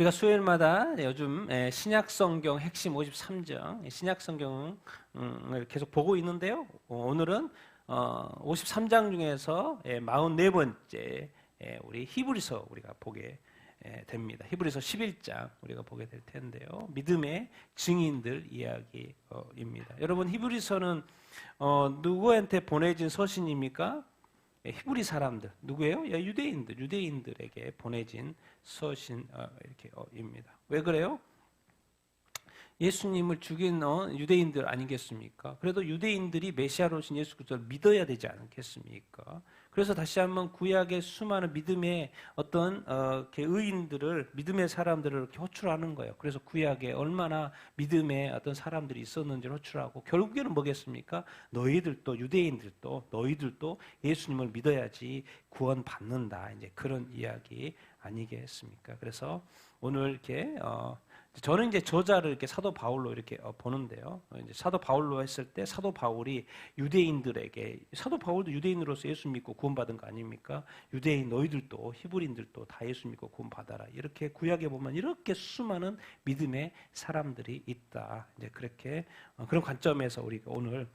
우리가 수요일마다 요즘 신약성경 핵심 53장 신약성경을 계속 보고 있는데요. 오늘은 53장 중에서 44번째 우리 히브리서 우리가 보게 됩니다. 히브리서 11장 우리가 보게 될 텐데요. 믿음의 증인들 이야기입니다. 여러분, 히브리서는 누구한테 보내진 서신입니까? 히브리 사람들 누구예요? 유대인들에게 보내진 서신 입니다. 왜 그래요? 예수님을 죽인 유대인들 아니겠습니까? 그래도 유대인들이 메시아로 오신 예수 그리스도를 믿어야 되지 않겠습니까? 그래서 다시 한번 구약의 수많은 믿음의 어떤 의인들을, 믿음의 사람들을 이렇게 호출하는 거예요. 그래서 구약에 얼마나 믿음의 어떤 사람들이 있었는지를 호출하고, 결국에는 뭐겠습니까? 유대인들도 너희들도 예수님을 믿어야지 구원 받는다. 이제 그런 이야기 아니겠습니까? 그래서 오늘 이렇게 저는 이제 저자를 이렇게 사도 바울로 이렇게 보는데요. 이제 사도 바울로 했을 때 사도 바울이 유대인들에게, 사도 바울도 유대인으로서 예수 믿고 구원받은 거 아닙니까? 유대인 너희들도 히브리인들도 다 예수 믿고 구원받아라. 이렇게 구약에 보면 이렇게 수많은 믿음의 사람들이 있다. 이제 그렇게 그런 관점에서 우리가 오늘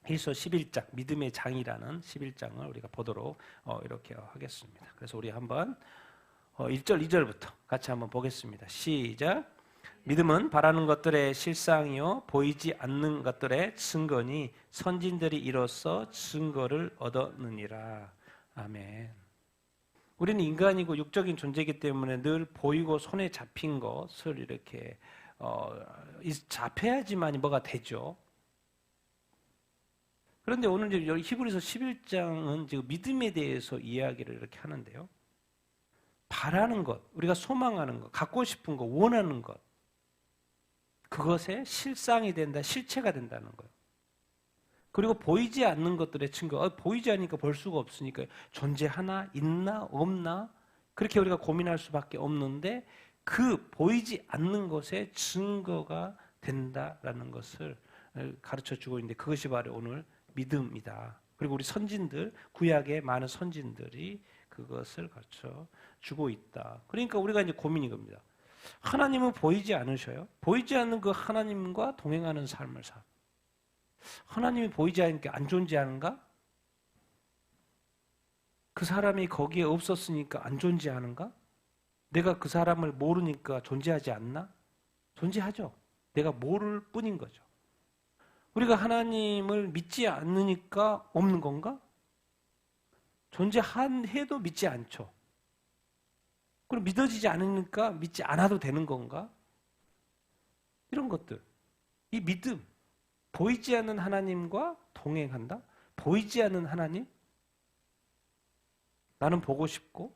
히브리서 11장 믿음의 장이라는 11장을 우리가 보도록 이렇게 하겠습니다. 그래서 우리 한번 1절, 2절부터 같이 한번 보겠습니다. 시작. 믿음은 바라는 것들의 실상이요 보이지 않는 것들의 증거니 선진들이 이로써 증거를 얻었느니라. 아멘. 우리는 인간이고 육적인 존재이기 때문에 늘 보이고 손에 잡힌 것을 이렇게 잡혀야지만 뭐가 되죠. 그런데 오늘 이제 히브리서 11장은 지금 믿음에 대해서 이야기를 이렇게 하는데요. 바라는 것, 우리가 소망하는 것, 갖고 싶은 것, 원하는 것, 그것의 실상이 된다, 실체가 된다는 거예요. 그리고 보이지 않는 것들의 증거, 보이지 않으니까 볼 수가 없으니까 존재하나, 있나, 없나, 그렇게 우리가 고민할 수밖에 없는데 그 보이지 않는 것의 증거가 된다라는 것을 가르쳐 주고 있는데, 그것이 바로 오늘 믿음이다. 그리고 우리 선진들, 구약의 많은 선진들이 그것을 가르쳐 주고 있다. 그러니까 우리가 이제 고민이 겁니다. 하나님은 보이지 않으셔요? 보이지 않는 그 하나님과 동행하는 삶을 살. 하나님이 보이지 않으니까 안 존재하는가? 그 사람이 거기에 없었으니까 안 존재하는가? 내가 그 사람을 모르니까 존재하지 않나? 존재하죠. 내가 모를 뿐인 거죠. 우리가 하나님을 믿지 않으니까 없는 건가? 존재해도 믿지 않죠. 그럼 믿어지지 않으니까 믿지 않아도 되는 건가? 이런 것들. 이 믿음, 보이지 않는 하나님과 동행한다? 보이지 않는 하나님? 나는 보고 싶고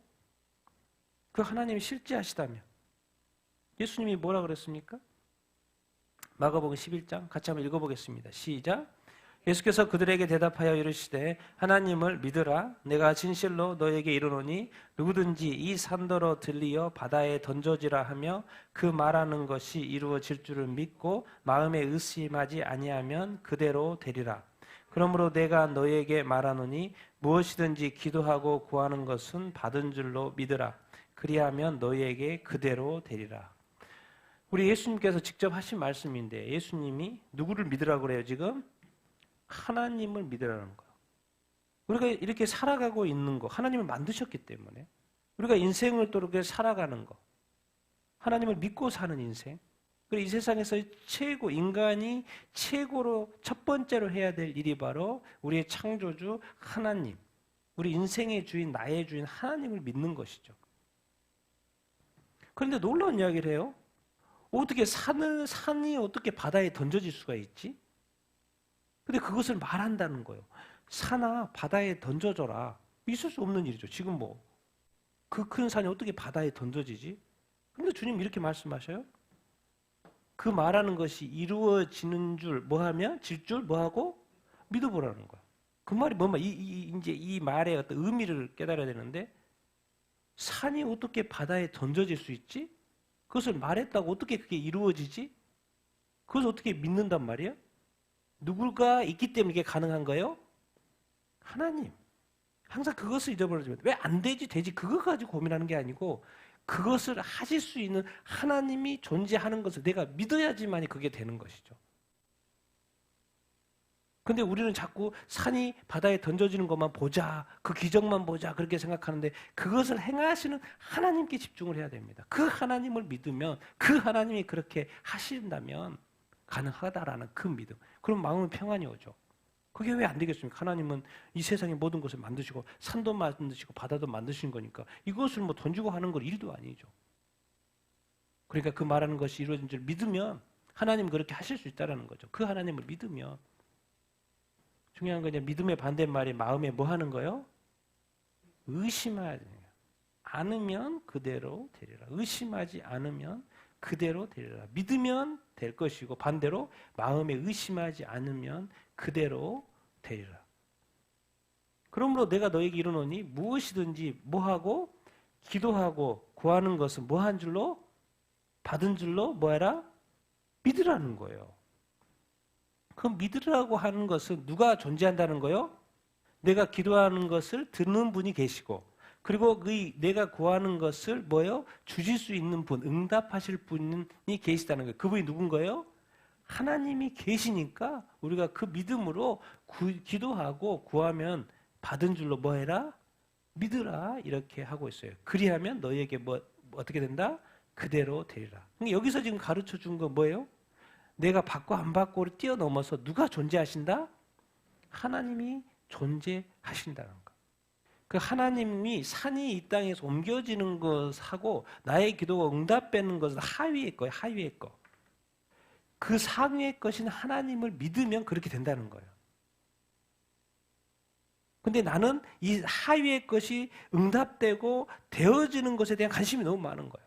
그 하나님이 실제하시다면 예수님이 뭐라 그랬습니까? 마가복음 11장 같이 한번 읽어보겠습니다. 시작. 예수께서 그들에게 대답하여 이르시되 하나님을 믿으라. 내가 진실로 너에게 이르노니 누구든지 이 산더러 들리어 바다에 던져지라 하며 그 말하는 것이 이루어질 줄을 믿고 마음에 의심하지 아니하면 그대로 되리라. 그러므로 내가 너에게 말하노니 무엇이든지 기도하고 구하는 것은 받은 줄로 믿으라. 그리하면 너에게 그대로 되리라. 우리 예수님께서 직접 하신 말씀인데, 예수님이 누구를 믿으라고 그래요 지금? 하나님을 믿으라는 거예요. 우리가 이렇게 살아가고 있는 거, 하나님을 만드셨기 때문에 우리가 인생을 또 이렇게 살아가는 거, 하나님을 믿고 사는 인생, 그리고 이 세상에서 인간이 최고로 첫 번째로 해야 될 일이 바로 우리의 창조주 하나님, 우리 인생의 주인, 나의 주인 하나님을 믿는 것이죠. 그런데 놀라운 이야기를 해요. 어떻게 산이 어떻게 바다에 던져질 수가 있지? 근데 그것을 말한다는 거예요. 산아 바다에 던져줘라. 있을 수 없는 일이죠. 지금 그 큰 산이 어떻게 바다에 던져지지? 근데 주님 이렇게 말씀하셔요. 그 말하는 것이 이루어지는 줄 뭐하면 질 줄 뭐하고 믿어보라는 거야. 그 말이 이제 이 말의 어떤 의미를 깨달아야 되는데, 산이 어떻게 바다에 던져질 수 있지? 그것을 말했다고 어떻게 그게 이루어지지? 그것을 어떻게 믿는단 말이야? 누구가 있기 때문에 이게 가능한 거예요? 하나님. 항상 그것을 잊어버리면 왜 안 되지 되지 그거 가지고 고민하는 게 아니고 그것을 하실 수 있는 하나님이 존재하는 것을 내가 믿어야지만이 그게 되는 것이죠. 근데 우리는 자꾸 산이 바다에 던져지는 것만 보자, 그 기적만 보자 그렇게 생각하는데 그것을 행하시는 하나님께 집중을 해야 됩니다. 그 하나님을 믿으면 그 하나님이 그렇게 하신다면 가능하다라는 그 믿음. 그럼 마음은 평안이 오죠. 그게 왜 안 되겠습니까? 하나님은 이 세상의 모든 것을 만드시고 산도 만드시고 바다도 만드신 거니까 이것을 뭐 던지고 하는 건 일도 아니죠. 그러니까 그 말하는 것이 이루어진 줄 믿으면 하나님 그렇게 하실 수 있다는 거죠. 그 하나님을 믿으면. 중요한 건 믿음의 반대말이 마음에 뭐 하는 거요? 의심하지 않으면 그대로 되리라. 의심하지 않으면 그대로 되리라. 믿으면 될 것이고 반대로 마음에 의심하지 않으면 그대로 되리라. 그러므로 내가 너에게 이르노니 무엇이든지 뭐하고 기도하고 구하는 것은 뭐한 줄로? 받은 줄로 뭐해라? 믿으라는 거예요. 그 믿으라고 하는 것은 누가 존재한다는 거요? 내가 기도하는 것을 듣는 분이 계시고 그리고 그 내가 구하는 것을 뭐요? 주실 수 있는 분, 응답하실 분이 계시다는 거예요. 그분이 누군 거예요? 하나님이 계시니까 우리가 그 믿음으로 기도하고 구하면 받은 줄로 뭐 해라? 믿으라 이렇게 하고 있어요. 그리하면 너희에게 어떻게 된다? 그대로 되리라. 여기서 지금 가르쳐 준 건 뭐예요? 내가 받고 안 받고를 뛰어넘어서 누가 존재하신다? 하나님이 존재하신다는 거. 그 하나님이 산이 이 땅에서 옮겨지는 것하고 나의 기도가 응답되는 것은 하위의 거예요. 하위의 거. 그 상위의 것인 하나님을 믿으면 그렇게 된다는 거예요. 근데 나는 이 하위의 것이 응답되고 되어지는 것에 대한 관심이 너무 많은 거예요.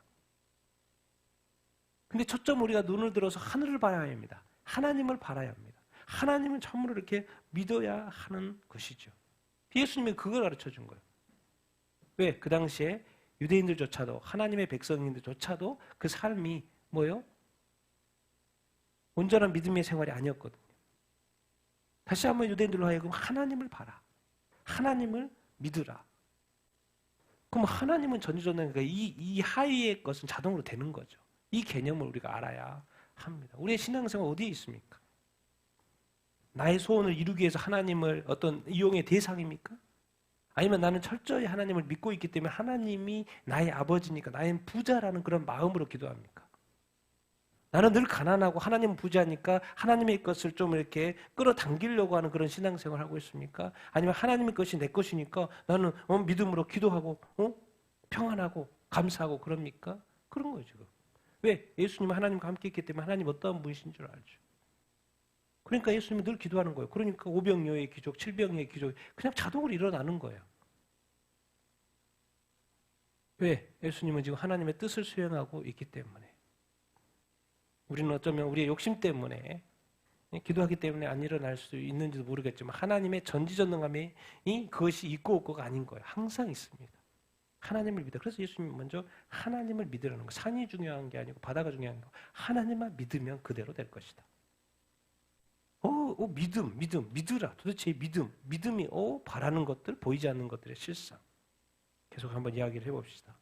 근데 초점 우리가 눈을 들어서 하늘을 봐야 합니다. 하나님을 바라야 합니다. 하나님은 참으로 이렇게 믿어야 하는 것이죠. 예수님이 그걸 가르쳐 준 거예요. 왜? 그 당시에 유대인들조차도 하나님의 백성인들조차도 그 삶이 뭐예요? 온전한 믿음의 생활이 아니었거든요. 다시 한번 유대인들로 하여금 하나님을 봐라. 하나님을 믿으라. 그럼 하나님은 전지전능하니까 이 하위의 것은 자동으로 되는 거죠. 이 개념을 우리가 알아야 합니다. 우리의 신앙생활 어디에 있습니까? 나의 소원을 이루기 위해서 하나님을 어떤 이용의 대상입니까? 아니면 나는 철저히 하나님을 믿고 있기 때문에 하나님이 나의 아버지니까 나의 부자라는 그런 마음으로 기도합니까? 나는 늘 가난하고 하나님은 부자니까 하나님의 것을 좀 이렇게 끌어당기려고 하는 그런 신앙생활을 하고 있습니까? 아니면 하나님의 것이 내 것이니까 나는 믿음으로 기도하고 평안하고 감사하고 그럽니까? 그런 거죠. 왜? 예수님은 하나님과 함께 있기 때문에 하나님 어떠한 분이신 줄 알죠. 그러니까 예수님은 늘 기도하는 거예요. 그러니까 오병이어의 기적, 칠병이어의 기적 그냥 자동으로 일어나는 거예요. 왜? 예수님은 지금 하나님의 뜻을 수행하고 있기 때문에. 우리는 어쩌면 우리의 욕심 때문에 기도하기 때문에 안 일어날 수 있는지도 모르겠지만 하나님의 전지전능함이 그것이 있고 없고가 아닌 거예요. 항상 있습니다. 하나님을 믿어. 그래서 예수님이 먼저 하나님을 믿으라는 거. 산이 중요한 게 아니고 바다가 중요한 거. 하나님만 믿으면 그대로 될 것이다. 믿음, 믿으라. 도대체 믿음이 바라는 것들, 보이지 않는 것들의 실상. 계속 한번 이야기를 해봅시다.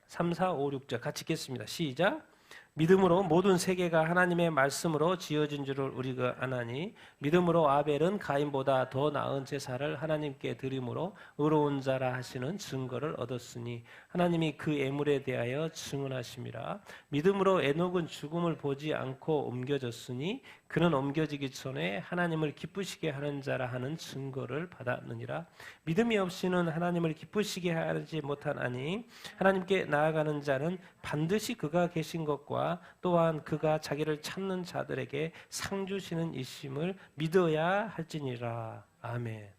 3, 4, 5, 6절 같이 읽겠습니다. 시작. 믿음으로 모든 세계가 하나님의 말씀으로 지어진 줄을 우리가 아나니 믿음으로 아벨은 가인보다 더 나은 제사를 하나님께 드림으로 의로운 자라 하시는 증거를 얻었으니 하나님이 그 애물에 대하여 증언하심이라. 믿음으로 에녹은 죽음을 보지 않고 옮겨졌으니 그는 옮겨지기 전에 하나님을 기쁘시게 하는 자라 하는 증거를 받았느니라. 믿음이 없이는 하나님을 기쁘시게 하지 못하나니 하나님께 나아가는 자는 반드시 그가 계신 것과 또한 그가 자기를 찾는 자들에게 상 주시는 이심을 믿어야 할지니라. 아멘.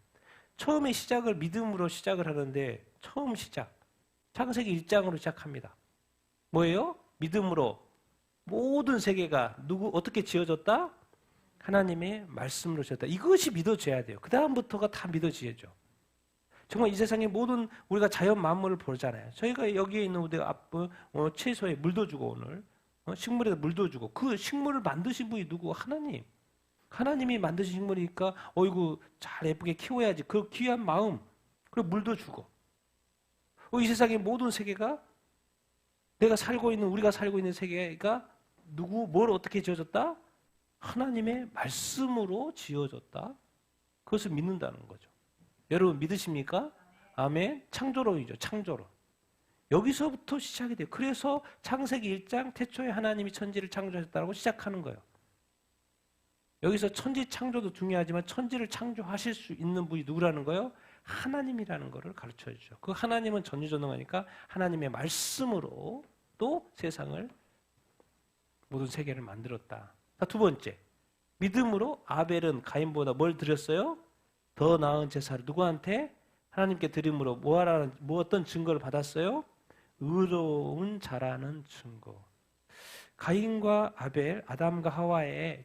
처음에 시작을 믿음으로 시작을 하는데 처음 시작 창세기 1장으로 시작합니다. 뭐예요? 믿음으로 모든 세계가 어떻게 지어졌다? 하나님의 말씀으로 지었다. 이것이 믿어져야 돼요. 그 다음부터가 다 믿어지죠. 정말 이 세상의 모든 우리가 자연 만물을 보잖아요. 저희가 여기에 있는 우리 채소에 물도 주고 오늘 식물에 물도 주고 그 식물을 만드신 분이 누구? 하나님. 하나님이 만드신 식물이니까 어이구 잘 예쁘게 키워야지. 그 귀한 마음 그리고 물도 주고 이 세상의 모든 세계가 우리가 살고 있는 세계가 뭘 어떻게 지어졌다? 하나님의 말씀으로 지어졌다. 그것을 믿는다는 거죠. 여러분 믿으십니까? 아멘. 창조론이죠. 창조론. 여기서부터 시작이 돼요. 그래서 창세기 1장 태초에 하나님이 천지를 창조하셨다고 시작하는 거예요. 여기서 천지 창조도 중요하지만 천지를 창조하실 수 있는 분이 누구라는 거예요? 하나님이라는 것을 가르쳐 주죠. 그 하나님은 전지전능하니까 하나님의 말씀으로 또 세상을 모든 세계를 만들었다. 두 번째, 믿음으로 아벨은 가인보다 뭘 드렸어요? 더 나은 제사를 누구한테? 하나님께 드림으로 어떤 증거를 받았어요? 의로운 자라는 증거. 가인과 아벨, 아담과 하와의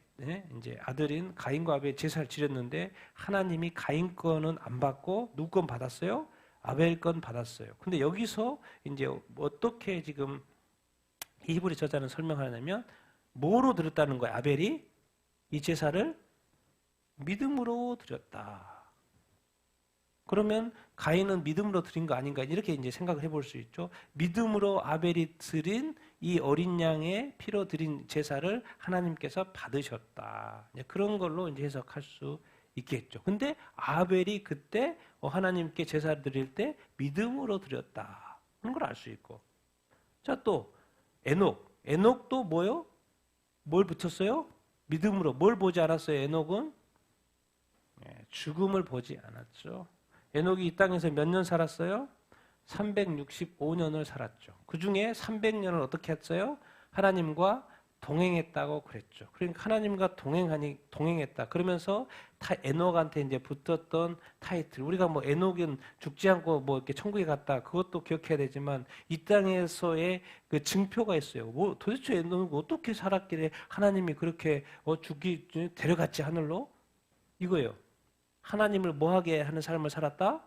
이제 아들인 가인과 아벨 제사를 지렸는데 하나님이 가인 거는 안 받고 누구 건 받았어요? 아벨 건 받았어요. 근데 여기서 이제 어떻게 지금 히브리 저자는 설명하냐면 뭐로 드렸다는 거예요? 아벨이 이 제사를 믿음으로 드렸다. 그러면 가인은 믿음으로 드린 거 아닌가 이렇게 이제 생각을 해볼 수 있죠. 믿음으로 아벨이 드린 이 어린 양의 피로 드린 제사를 하나님께서 받으셨다. 그런 걸로 이제 해석할 수 있겠죠. 근데 아벨이 그때 하나님께 제사를 드릴 때 믿음으로 드렸다. 그런 걸 알 수 있고. 자, 또 에녹도 뭐요? 뭘 붙였어요? 믿음으로. 뭘 보지 않았어요? 에녹은 죽음을 보지 않았죠. 에녹이 이 땅에서 몇 년 살았어요? 365년을 살았죠. 그 중에 300년을 어떻게 했어요? 하나님과 동행했다고 그랬죠. 그러니까 하나님과 동행했다. 그러면서 에녹한테 이제 붙었던 타이틀. 우리가 뭐 에녹은 죽지 않고 뭐 이렇게 천국에 갔다. 그것도 기억해야 되지만 이 땅에서의 그 증표가 있어요. 뭐 도대체 에녹은 어떻게 살았길래 하나님이 그렇게 데려갔지 하늘로? 이거예요. 하나님을 뭐하게 하는 삶을 살았다?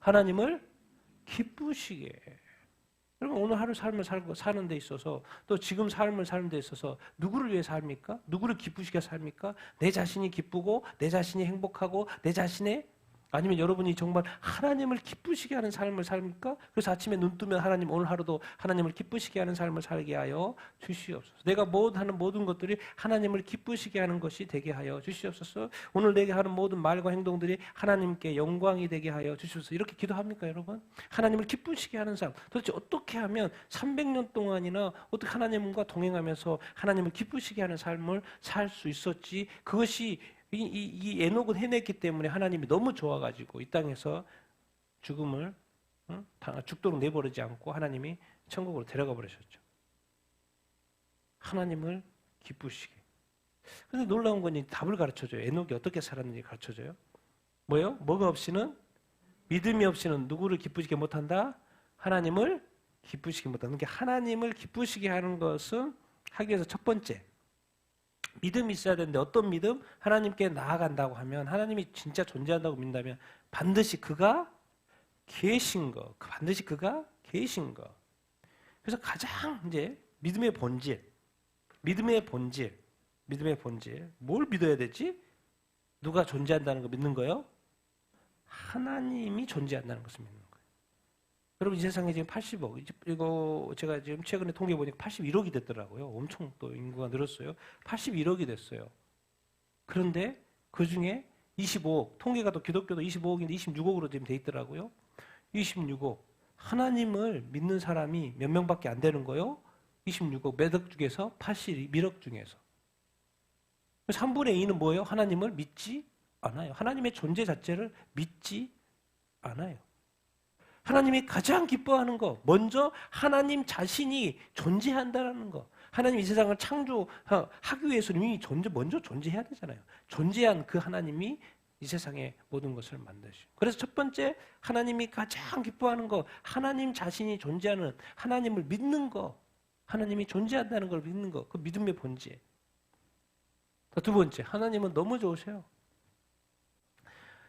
하나님을 기쁘시게. 여러분 오늘 하루 삶을 사는 데 있어서 또 지금 삶을 사는 데 있어서 누구를 위해 삽니까? 누구를 기쁘시게 삽니까? 내 자신이 기쁘고 내 자신이 행복하고 내 자신의 아니면 여러분이 정말 하나님을 기쁘시게 하는 삶을 삽니까? 그래서 아침에 눈 뜨면 하나님 오늘 하루도 하나님을 기쁘시게 하는 삶을 살게 하여 주시옵소서. 내가 하는 모든 것들이 하나님을 기쁘시게 하는 것이 되게 하여 주시옵소서. 오늘 내게 하는 모든 말과 행동들이 하나님께 영광이 되게 하여 주시옵소서. 이렇게 기도합니까 여러분? 하나님을 기쁘시게 하는 삶. 도대체 어떻게 하면 300년 동안이나 어떻게 하나님과 동행하면서 하나님을 기쁘시게 하는 삶을 살 수 있었지? 그것이 이 에녹은 해냈기 때문에 하나님이 너무 좋아가지고 이 땅에서 죽음을 죽도록 내버리지 않고 하나님이 천국으로 데려가 버리셨죠. 하나님을 기쁘시게. 근데 놀라운 건 답을 가르쳐줘요. 에녹이 어떻게 살았는지 가르쳐줘요. 뭐예요? 뭐가 없이는 믿음이 없이는 누구를 기쁘시게 못한다? 하나님을 기쁘시게 못한다. 그러니까 하나님을 기쁘시게 하는 것은 하기 위해서 첫 번째 믿음이 있어야 되는데 어떤 믿음? 하나님께 나아간다고 하면 하나님이 진짜 존재한다고 믿는다면 반드시 그가 계신 거. 반드시 그가 계신 거. 그래서 가장 이제 믿음의 본질. 뭘 믿어야 되지? 누가 존재한다는 거 믿는 거요? 하나님이 존재한다는 것을 믿는 거예요. 여러분 이 세상에 지금 80억, 이거 제가 지금 최근에 통계 보니까 81억이 됐더라고요. 엄청 또 인구가 늘었어요. 81억이 됐어요. 그런데 그 중에 25억, 통계가 또 기독교도 25억인데 26억으로 지금 돼 있더라고요. 26억. 하나님을 믿는 사람이 몇 명밖에 안 되는 거요? 26억. 몇 억 중에서? 81억 중에서. 3분의 2는 뭐예요? 하나님을 믿지 않아요. 하나님의 존재 자체를 믿지 않아요. 하나님이 가장 기뻐하는 거, 먼저 하나님 자신이 존재한다는 거. 하나님 이 세상을 창조하기 위해서는 이미 먼저 존재해야 되잖아요. 존재한 그 하나님이 이 세상의 모든 것을 만드시고. 그래서 첫 번째 하나님이 가장 기뻐하는 거, 하나님 자신이 존재하는 하나님을 믿는 거, 하나님이 존재한다는 걸 믿는 거, 그 믿음의 본질. 두 번째, 하나님은 너무 좋으세요.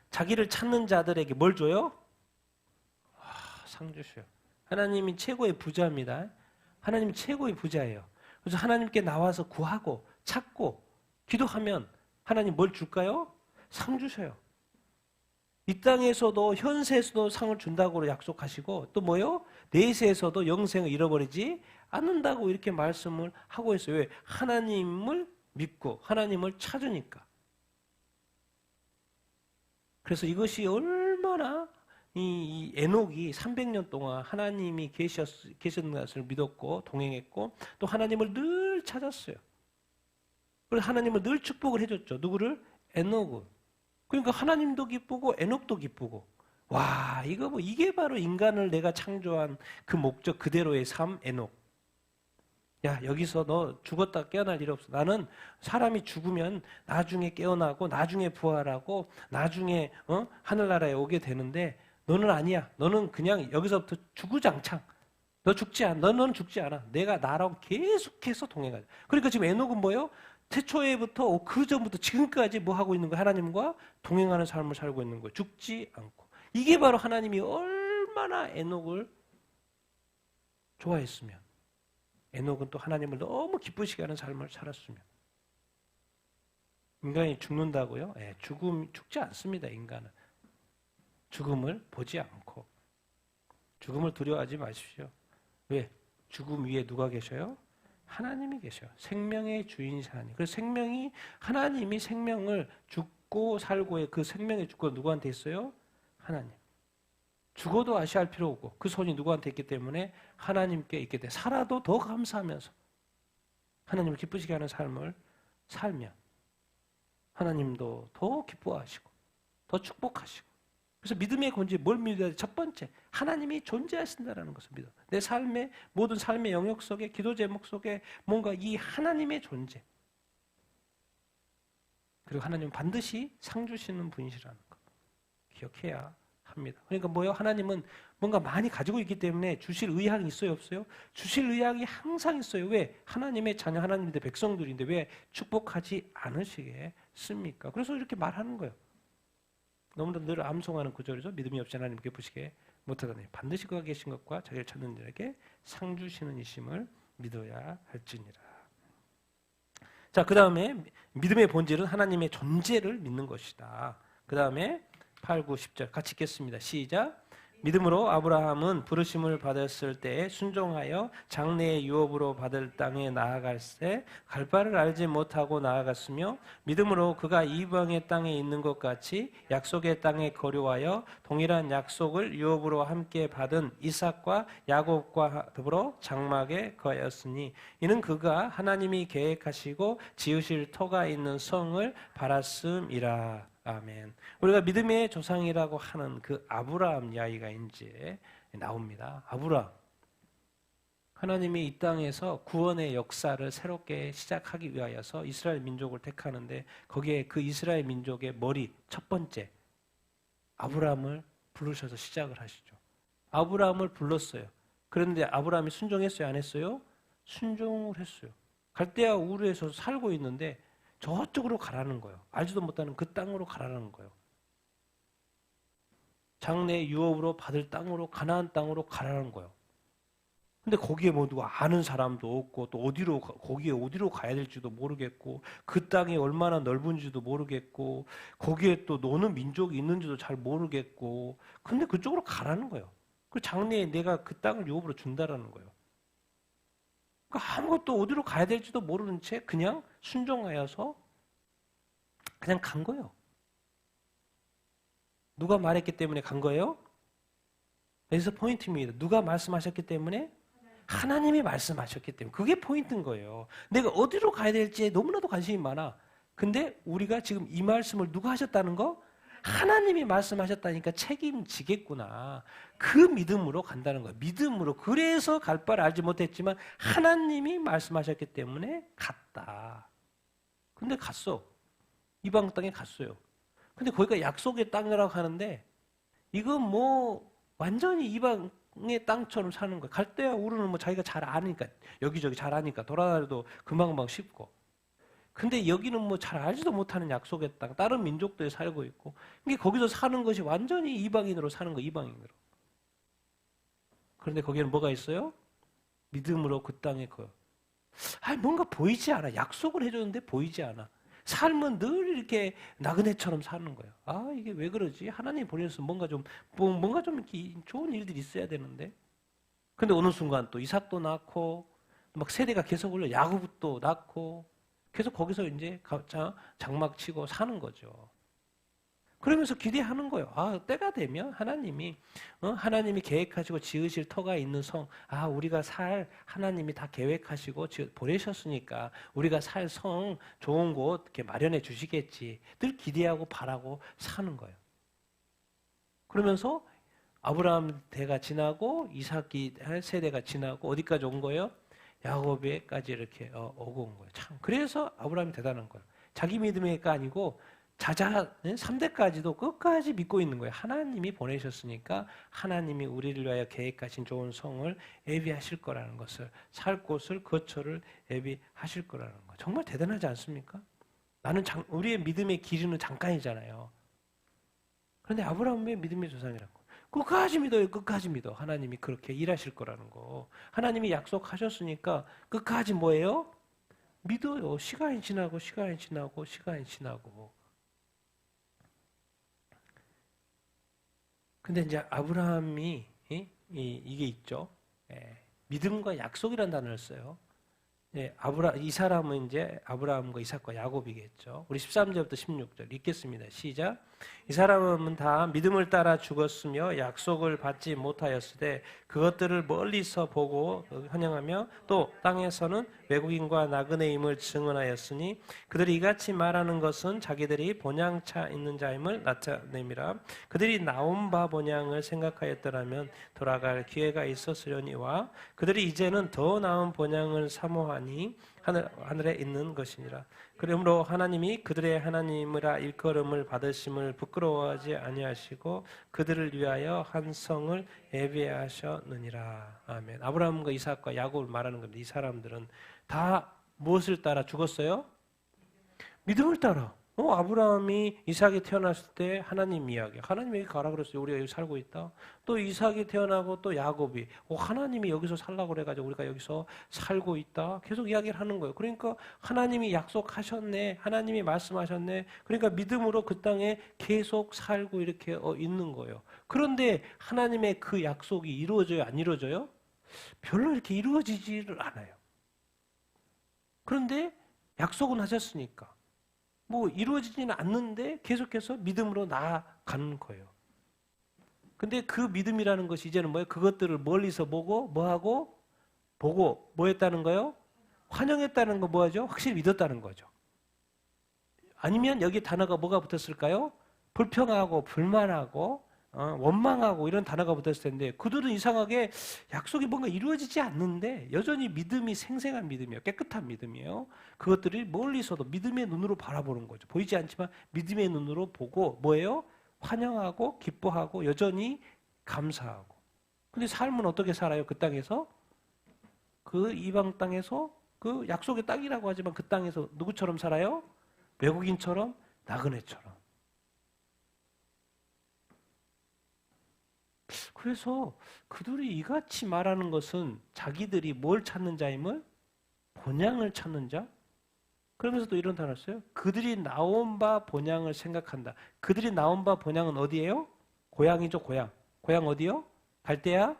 자기를 찾는 자들에게 뭘 줘요? 상 주셔요. 하나님이 최고의 부자입니다. 하나님이 최고의 부자예요. 그래서 하나님께 나와서 구하고 찾고 기도하면 하나님 뭘 줄까요? 상 주셔요. 이 땅에서도 현세에서도 상을 준다고 약속하시고 또 뭐요? 내세에서도 영생을 잃어버리지 않는다고 이렇게 말씀을 하고 있어요. 왜? 하나님을 믿고 하나님을 찾으니까. 그래서 이것이 얼마나 이 에녹이 300년 동안 하나님이 계신 것을 믿었고 동행했고 또 하나님을 늘 찾았어요. 그래서 하나님을 늘 축복을 해줬죠. 누구를? 에녹을. 그러니까 하나님도 기쁘고 에녹도 기쁘고. 와, 이게 바로 인간을 내가 창조한 그 목적 그대로의 삶, 에녹. 야, 여기서 너 죽었다 깨어날 일 없어. 나는 사람이 죽으면 나중에 깨어나고 나중에 부활하고 나중에 하늘나라에 오게 되는데 너는 아니야. 너는 그냥 여기서부터 주구장창. 너 죽지 않아. 너는 죽지 않아. 내가 나랑 계속해서 동행하자. 그러니까 지금 에녹은 뭐예요? 태초에부터 그 전부터 지금까지 뭐 하고 있는 거예요? 하나님과 동행하는 삶을 살고 있는 거예요. 죽지 않고. 이게 바로 하나님이 얼마나 에녹을 좋아했으면. 에녹은 또 하나님을 너무 기쁘시게 하는 삶을 살았으면. 인간이 죽는다고요? 네, 죽지 않습니다. 인간은. 죽음을 보지 않고. 죽음을 두려워하지 마십시오. 왜? 죽음 위에 누가 계셔요? 하나님이 계셔요. 생명의 주인이신 하나님. 그래서 하나님이 생명을 죽고 살고의 그 생명의 주권은 누구한테 있어요? 하나님. 죽어도 아쉬워할 필요 없고 그 손이 누구한테 있기 때문에 하나님께 있게 돼. 살아도 더 감사하면서 하나님을 기쁘시게 하는 삶을 살면 하나님도 더 기뻐하시고 더 축복하시고. 그래서 믿음의 본질 뭘 믿어야 돼? 첫 번째, 하나님이 존재하신다라는 것을 믿어. 내 삶의 모든 삶의 영역 속에 기도 제목 속에 뭔가 이 하나님의 존재. 그리고 하나님은 반드시 상 주시는 분이시라는 것 기억해야 합니다. 그러니까 뭐예요? 하나님은 뭔가 많이 가지고 있기 때문에 주실 의향이 있어요, 없어요? 주실 의향이 항상 있어요. 왜? 하나님의 자녀, 하나님의 백성들인데 왜 축복하지 않으시겠습니까? 그래서 이렇게 말하는 거예요. 너무나 늘 암송하는 구절이죠. 믿음이 없이 하나님 기쁘시게 못하다니 반드시 그가 계신 것과 자기를 찾는 자에게 상 주시는 이심을 믿어야 할지니라. 자, 그 다음에 믿음의 본질은 하나님의 존재를 믿는 것이다. 그 다음에 8, 9, 10절 같이 읽겠습니다. 시작. 믿음으로 아브라함은 부르심을 받았을 때에 순종하여 장래의 유업으로 받을 땅에 나아갈새 갈 바를 알지 못하고 나아갔으며 믿음으로 그가 이방의 땅에 있는 것 같이 약속의 땅에 거류하여 동일한 약속을 유업으로 함께 받은 이삭과 야곱과 더불어 장막에 거하였으니 이는 그가 하나님이 계획하시고 지으실 터가 있는 성을 바랐음이라. 아멘. 우리가 믿음의 조상이라고 하는 그 아브라함 이야기가 이제 나옵니다. 아브라함. 하나님이 이 땅에서 구원의 역사를 새롭게 시작하기 위하여서 이스라엘 민족을 택하는데 거기에 그 이스라엘 민족의 머리 첫 번째 아브라함을 부르셔서 시작을 하시죠. 아브라함을 불렀어요. 그런데 아브라함이 순종했어요? 안 했어요? 순종을 했어요. 갈대아 우르에서 살고 있는데 저쪽으로 가라는 거예요. 알지도 못하는 그 땅으로 가라는 거예요. 장래 유업으로 받을 땅으로 가나안 땅으로 가라는 거예요. 근데 거기에 뭐 누가 아는 사람도 없고 또 거기에 어디로 가야 될지도 모르겠고 그 땅이 얼마나 넓은지도 모르겠고 거기에 또 노는 민족이 있는지도 잘 모르겠고 근데 그쪽으로 가라는 거예요. 그 장래에 내가 그 땅을 유업으로 준다라는 거예요. 그러니까 아무것도 어디로 가야 될지도 모르는 채 그냥 순종하여서 그냥 간 거예요. 누가 말했기 때문에 간 거예요? 여기서 포인트입니다. 누가 말씀하셨기 때문에? 하나님이 말씀하셨기 때문에. 그게 포인트인 거예요. 내가 어디로 가야 될지에 너무나도 관심이 많아. 근데 우리가 지금 이 말씀을 누가 하셨다는 거? 하나님이 말씀하셨다니까 책임지겠구나. 그 믿음으로 간다는 거예요. 믿음으로. 그래서 갈 바를 알지 못했지만 하나님이 말씀하셨기 때문에 갔다. 근데 갔어. 이방 땅에 갔어요. 근데 거기가 약속의 땅이라고 하는데 이건 뭐 완전히 이방의 땅처럼 사는 거예요. 갈대아 우르는 뭐 자기가 잘 아니까 여기저기 잘 아니까 돌아다녀도 금방금방 쉽고 근데 여기는 뭐 잘 알지도 못하는 약속의 땅, 다른 민족들이 살고 있고, 이게 거기서 사는 것이 완전히 이방인으로 사는 거, 이방인으로. 그런데 거기에는 뭐가 있어요? 믿음으로 그 땅에 뭔가 보이지 않아. 약속을 해줬는데 보이지 않아. 삶은 늘 이렇게 나그네처럼 사는 거예요. 아, 이게 왜 그러지? 하나님 보내서 뭔가 좀 이렇게 좋은 일들이 있어야 되는데. 근데 어느 순간 또 이삭도 낳고, 막 세대가 계속 올려, 야곱도 낳고, 계속 거기서 이제 장막 치고 사는 거죠. 그러면서 기대하는 거예요. 아, 때가 되면 하나님이 계획하시고 지으실 터가 있는 성, 우리가 하나님이 다 계획하시고 보내셨으니까 우리가 살 성, 좋은 곳 이렇게 마련해 주시겠지. 늘 기대하고 바라고 사는 거예요. 그러면서 아브라함 대가 지나고 이삭 세대가 지나고 어디까지 온 거예요? 야곱에까지 이렇게 오고 온 거예요. 참, 그래서 아브라함이 대단한 거예요. 자기 믿음이가 아니고 자자 3대까지도 끝까지 믿고 있는 거예요. 하나님이 보내셨으니까 하나님이 우리를 위하여 계획하신 좋은 성을 예비하실 거라는 것을, 살 곳을, 거처를 예비하실 거라는 거. 정말 대단하지 않습니까? 우리의 믿음의 길이는 잠깐이잖아요. 그런데 아브라함의 믿음의 조상이라고. 끝까지 믿어요. 끝까지 믿어. 하나님이 그렇게 일하실 거라는 거. 하나님이 약속하셨으니까 끝까지 뭐예요? 믿어요. 시간이 지나고 시간이 지나고 시간이 지나고. 근데 이제 아브라함이 이게 있죠. 믿음과 약속이라는 단어를 써요. 이 사람은 이제 아브라함과 이삭과 야곱이겠죠. 우리 13절부터 16절 읽겠습니다. 시작. 이 사람은 다 믿음을 따라 죽었으며 약속을 받지 못하였으되 그것들을 멀리서 보고 환영하며 또 땅에서는 외국인과 나그네임을 증언하였으니 그들이 이같이 말하는 것은 자기들이 본향차 있는 자임을 나타냄이라. 그들이 나온 바 본향을 생각하였더라면 돌아갈 기회가 있었으려니와 그들이 이제는 더 나은 본향을 사모하니 하늘에 있는 것이니라. 그러므로 하나님이 그들의 하나님이라 일컬음을 받으심을 부끄러워하지 아니하시고 그들을 위하여 한 성을 예비하셨느니라. 아멘. 아브라함과 이삭과 야곱을 말하는 건데 이 사람들은 다 무엇을 따라 죽었어요? 믿음을 따라. 아브라함이 이삭이 태어났을 때 하나님 이야기. 하나님이 여기 가라 그랬어요. 우리가 여기 살고 있다. 또 이삭이 태어나고 또 야곱이 하나님이 여기서 살라고 그래가지고 우리가 여기서 살고 있다. 계속 이야기를 하는 거예요. 그러니까 하나님이 약속하셨네. 하나님이 말씀하셨네. 그러니까 믿음으로 그 땅에 계속 살고 이렇게 있는 거예요. 그런데 하나님의 그 약속이 이루어져요? 안 이루어져요? 별로 이렇게 이루어지지를 않아요. 그런데 약속은 하셨으니까. 이루어지지는 않는데 계속해서 믿음으로 나아가는 거예요. 근데 그 믿음이라는 것이 이제는 뭐예요? 그것들을 멀리서 보고 보고 뭐 했다는 거예요? 환영했다는 거 뭐하죠? 확실히 믿었다는 거죠. 아니면 여기 단어가 뭐가 붙었을까요? 불평하고 불만하고 원망하고 이런 단어가 붙었을 텐데 그들은 이상하게 약속이 뭔가 이루어지지 않는데 여전히 믿음이 생생한 믿음이에요. 깨끗한 믿음이에요. 그것들이 멀리서도 믿음의 눈으로 바라보는 거죠. 보이지 않지만 믿음의 눈으로 보고 뭐예요? 환영하고 기뻐하고 여전히 감사하고. 근데 삶은 어떻게 살아요? 그 땅에서? 그 이방 땅에서 그 약속의 땅이라고 하지만 그 땅에서 누구처럼 살아요? 외국인처럼 나그네처럼. 그래서 그들이 이같이 말하는 것은 자기들이 뭘 찾는 자임을? 본향을 찾는 자? 그러면서 또 이런 단어를 써요. 그들이 나온 바 본향을 생각한다. 그들이 나온 바 본향은 어디예요? 고향이죠, 고향. 고향 어디요? 갈대아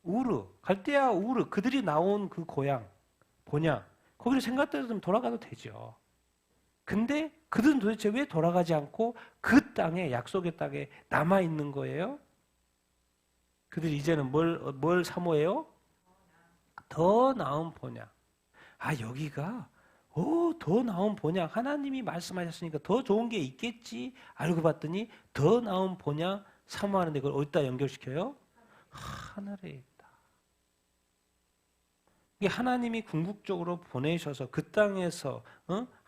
우르. 갈대아 우르. 그들이 나온 그 고향, 본향. 거기를 생각대로 돌아가도 되죠. 근데 그들은 도대체 왜 돌아가지 않고 그 땅에, 약속의 땅에 남아있는 거예요? 그들이 이제는 뭘 사모해요? 더 나은 본향. 여기가 더 나은 본향. 하나님이 말씀하셨으니까 더 좋은 게 있겠지. 알고 봤더니 더 나은 본향 사모하는데 그걸 어디다 연결시켜요? 하늘에 있다. 이게 하나님이 궁극적으로 보내셔서 그 땅에서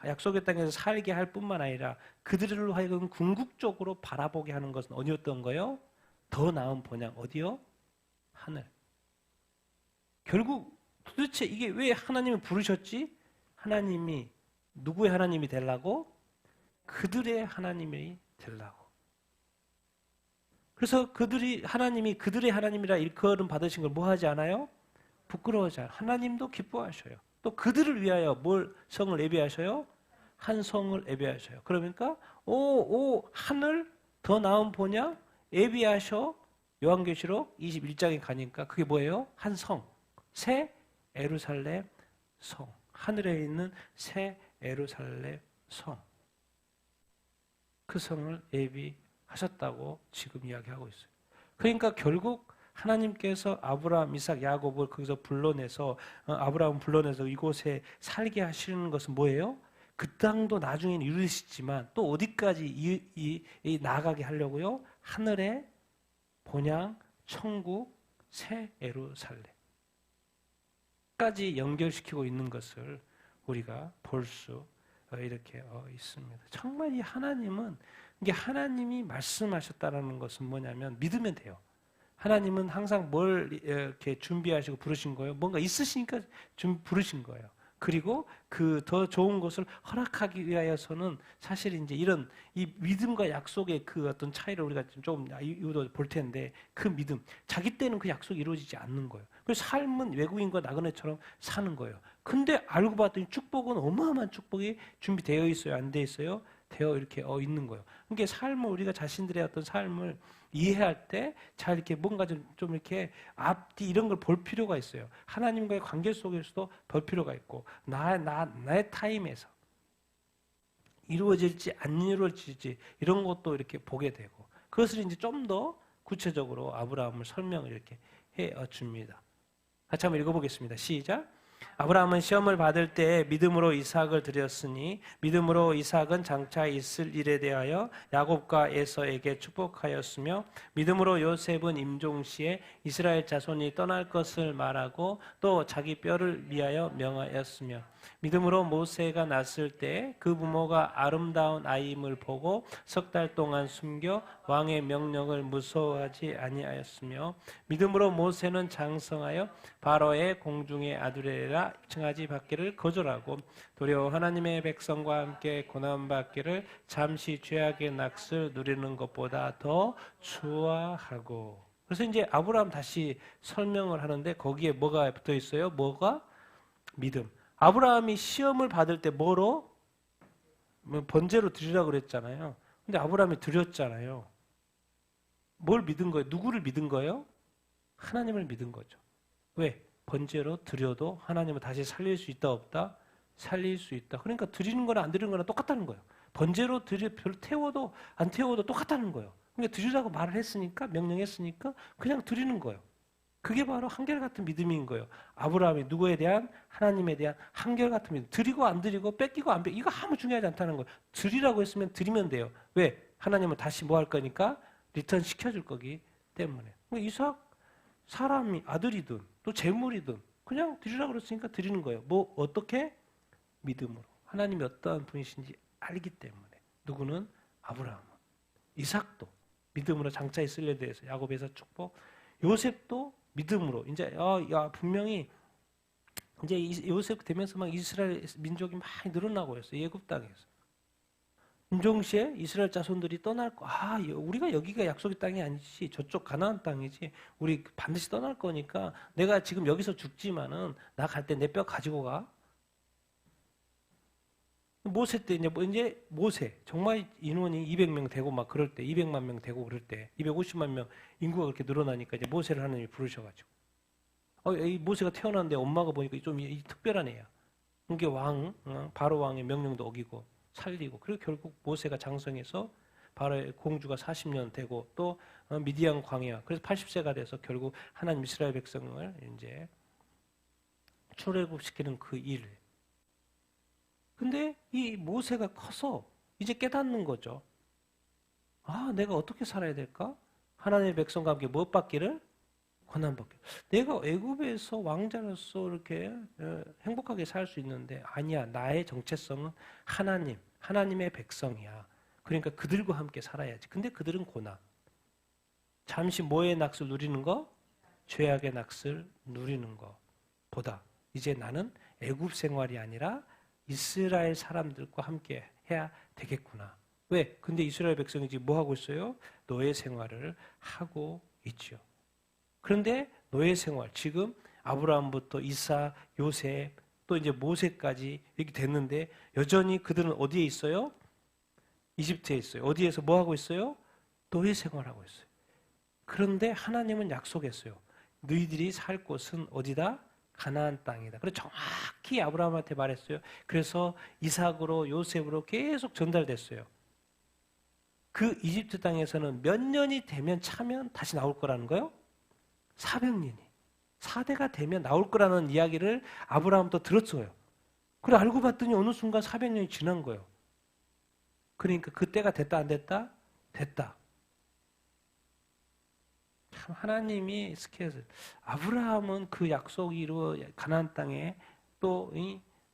약속의 땅에서 살게 할 뿐만 아니라 그들로 하여금 궁극적으로 바라보게 하는 것은 어디였던 거예요? 더 나은 본향 어디요? 하늘. 결국 도대체 이게 왜 하나님을 부르셨지? 하나님이 누구의 하나님이 되려고? 그들의 하나님이 되려고. 그래서 하나님이 그들의 하나님이라 일컬음 받으신 걸 뭐 하지 않아요? 부끄러워하지 않아요. 하나님도 기뻐하셔요. 또 그들을 위하여 성을 예비하셔요? 한 성을 예비하셔요. 그러니까 하늘 더 나은 본향 예비하셔. 요한계시록 21장에 가니까 그게 뭐예요? 한 성, 새 예루살렘 성. 하늘에 있는 새 예루살렘 성. 그 성을 예비하셨다고 지금 이야기하고 있어요. 그러니까 결국 하나님께서 아브라함, 이삭, 야곱을 거기서 불러내서 아브라함 불러내서 이곳에 살게 하시는 것은 뭐예요? 그 땅도 나중에는 이루시지만 또 어디까지 나아가게 하려고요? 하늘의 본향, 천국, 새 예루살렘까지 연결시키고 있는 것을 우리가 볼 수 이렇게 있습니다. 정말 이 하나님은 이게 하나님이 말씀하셨다라는 것은 뭐냐면 믿으면 돼요. 하나님은 항상 뭘 이렇게 준비하시고 부르신 거예요? 뭔가 있으시니까 부르신 거예요. 그리고 그 더 좋은 것을 허락하기 위하여서는 사실 이제 이런 이 믿음과 약속의 그 어떤 차이를 우리가 좀 이유도 볼 텐데 그 믿음, 자기 때는 그 약속이 이루어지지 않는 거예요. 그래서 삶은 외국인과 나그네처럼 사는 거예요. 근데 알고 봤더니 축복은 어마어마한 축복이 준비되어 있어요? 안 돼 있어요? 되어 이렇게 있는 거예요. 그러니까 삶을 우리가 자신들의 어떤 삶을 이해할 때 잘 이렇게 뭔가 좀 이렇게 앞뒤 이런 걸 볼 필요가 있어요. 하나님과의 관계 속에서도 볼 필요가 있고 나의 타임에서 이루어질지 안 이루어질지 이런 것도 이렇게 보게 되고 그것을 이제 좀 더 구체적으로 아브라함을 설명을 이렇게 해 줍니다. 같이 한번 읽어보겠습니다. 시작. 아브라함은 시험을 받을 때 믿음으로 이삭을 드렸으니 믿음으로 이삭은 장차 있을 일에 대하여 야곱과 에서에게 축복하였으며 믿음으로 요셉은 임종시에 이스라엘 자손이 떠날 것을 말하고 또 자기 뼈를 위하여 명하였으며 믿음으로 모세가 났을 때 그 부모가 아름다운 아이임을 보고 석 달 동안 숨겨 왕의 명령을 무서워하지 아니하였으며 믿음으로 모세는 장성하여 바로의 공중의 아들이라 칭하지 받기를 거절하고 도리어 하나님의 백성과 함께 고난받기를 잠시 죄악의 낙을 누리는 것보다 더 좋아하고. 그래서 이제 아브라함 다시 설명을 하는데 거기에 뭐가 붙어 있어요? 뭐가? 믿음. 아브라함이 시험을 받을 때 뭐로? 번제로 드리라고 그랬잖아요. 근데 아브라함이 드렸잖아요. 뭘 믿은 거예요? 누구를 믿은 거예요? 하나님을 믿은 거죠. 왜? 번제로 드려도 하나님은 다시 살릴 수 있다 없다? 살릴 수 있다. 그러니까 드리는 거나 안 드리는 거나 똑같다는 거예요. 번제로 태워도 안 태워도 똑같다는 거예요. 그러니까 드리라고 말을 했으니까 명령했으니까 그냥 드리는 거예요. 그게 바로 한결같은 믿음인 거예요. 아브라함이 누구에 대한? 하나님에 대한 한결같은 믿음. 드리고 안 드리고 뺏기고 안 뺏기고 이거 아무 중요하지 않다는 거예요. 드리라고 했으면 드리면 돼요. 왜? 하나님은 다시 뭐 할 거니까 리턴 시켜줄 거기 때문에. 그러니까 이삭 사람이 아들이든 또 재물이든 그냥 드리라고 그랬으니까 드리는 거예요. 뭐 어떻게? 믿음으로. 하나님이 어떠한 분이신지 알기 때문에. 누구는? 아브라함은. 이삭도 믿음으로 장차 있을 일에 대해서 야곱에서 축복. 요셉도 믿음으로. 이제 분명히 이제 요셉 되면서 막 이스라엘 민족이 많이 늘어나고 있어요. 예굽 땅에서. 임종시에 이스라엘 자손들이 떠날 거. 우리가 여기가 약속의 땅이 아니지. 저쪽 가나안 땅이지. 우리 반드시 떠날 거니까 내가 지금 여기서 죽지만은 나 갈 때 내 뼈 가지고 가. 모세 때 이제 모세 정말 인원이 200명 되고 막 그럴 때 200만 명 되고 그럴 때 250만 명 인구가 그렇게 늘어나니까 이제 모세를 하나님이 부르셔가지고 이 모세가 태어났는데 엄마가 보니까 좀 특별한 애야. 이게 바로 왕의 명령도 어기고 살리고 그리고 결국 모세가 장성해서 바로의 공주가 40년 되고 또 미디안 광야 그래서 80세가 돼서 결국 하나님 이스라엘 백성을 이제 출애굽시키는 그 일. 근데 이 모세가 커서 이제 깨닫는 거죠. 내가 어떻게 살아야 될까? 하나님의 백성과 함께 무엇 받기를? 고난받기를. 내가 애굽에서 왕자로서 이렇게 행복하게 살 수 있는데 아니야. 나의 정체성은 하나님의 백성이야. 그러니까 그들과 함께 살아야지. 근데 그들은 고난. 잠시 뭐의 낙을 누리는 거? 죄악의 낙을 누리는 것보다 이제 나는 애굽 생활이 아니라 이스라엘 사람들과 함께 해야 되겠구나. 왜? 근데 이스라엘 백성이 지금 뭐 하고 있어요? 노예 생활을 하고 있죠. 그런데 노예 생활, 지금 아브라함부터 이삭, 요셉, 또 이제 모세까지 이렇게 됐는데 여전히 그들은 어디에 있어요? 이집트에 있어요. 어디에서 뭐 하고 있어요? 노예 생활하고 있어요. 그런데 하나님은 약속했어요. 너희들이 살 곳은 어디다? 가나안 땅이다. 그래서 정확히 아브라함한테 말했어요. 그래서 이삭으로 요셉으로 계속 전달됐어요. 그 이집트 땅에서는 몇 년이 되면 차면 다시 나올 거라는 거예요? 400년이. 4대가 되면 나올 거라는 이야기를 아브라함도 들었어요. 그래 알고 봤더니 어느 순간 400년이 지난 거예요. 그러니까 그때가 됐다 안 됐다? 됐다. 참 하나님이 스케줄. 아브라함은 그 약속이 이루어 가나안 땅에 또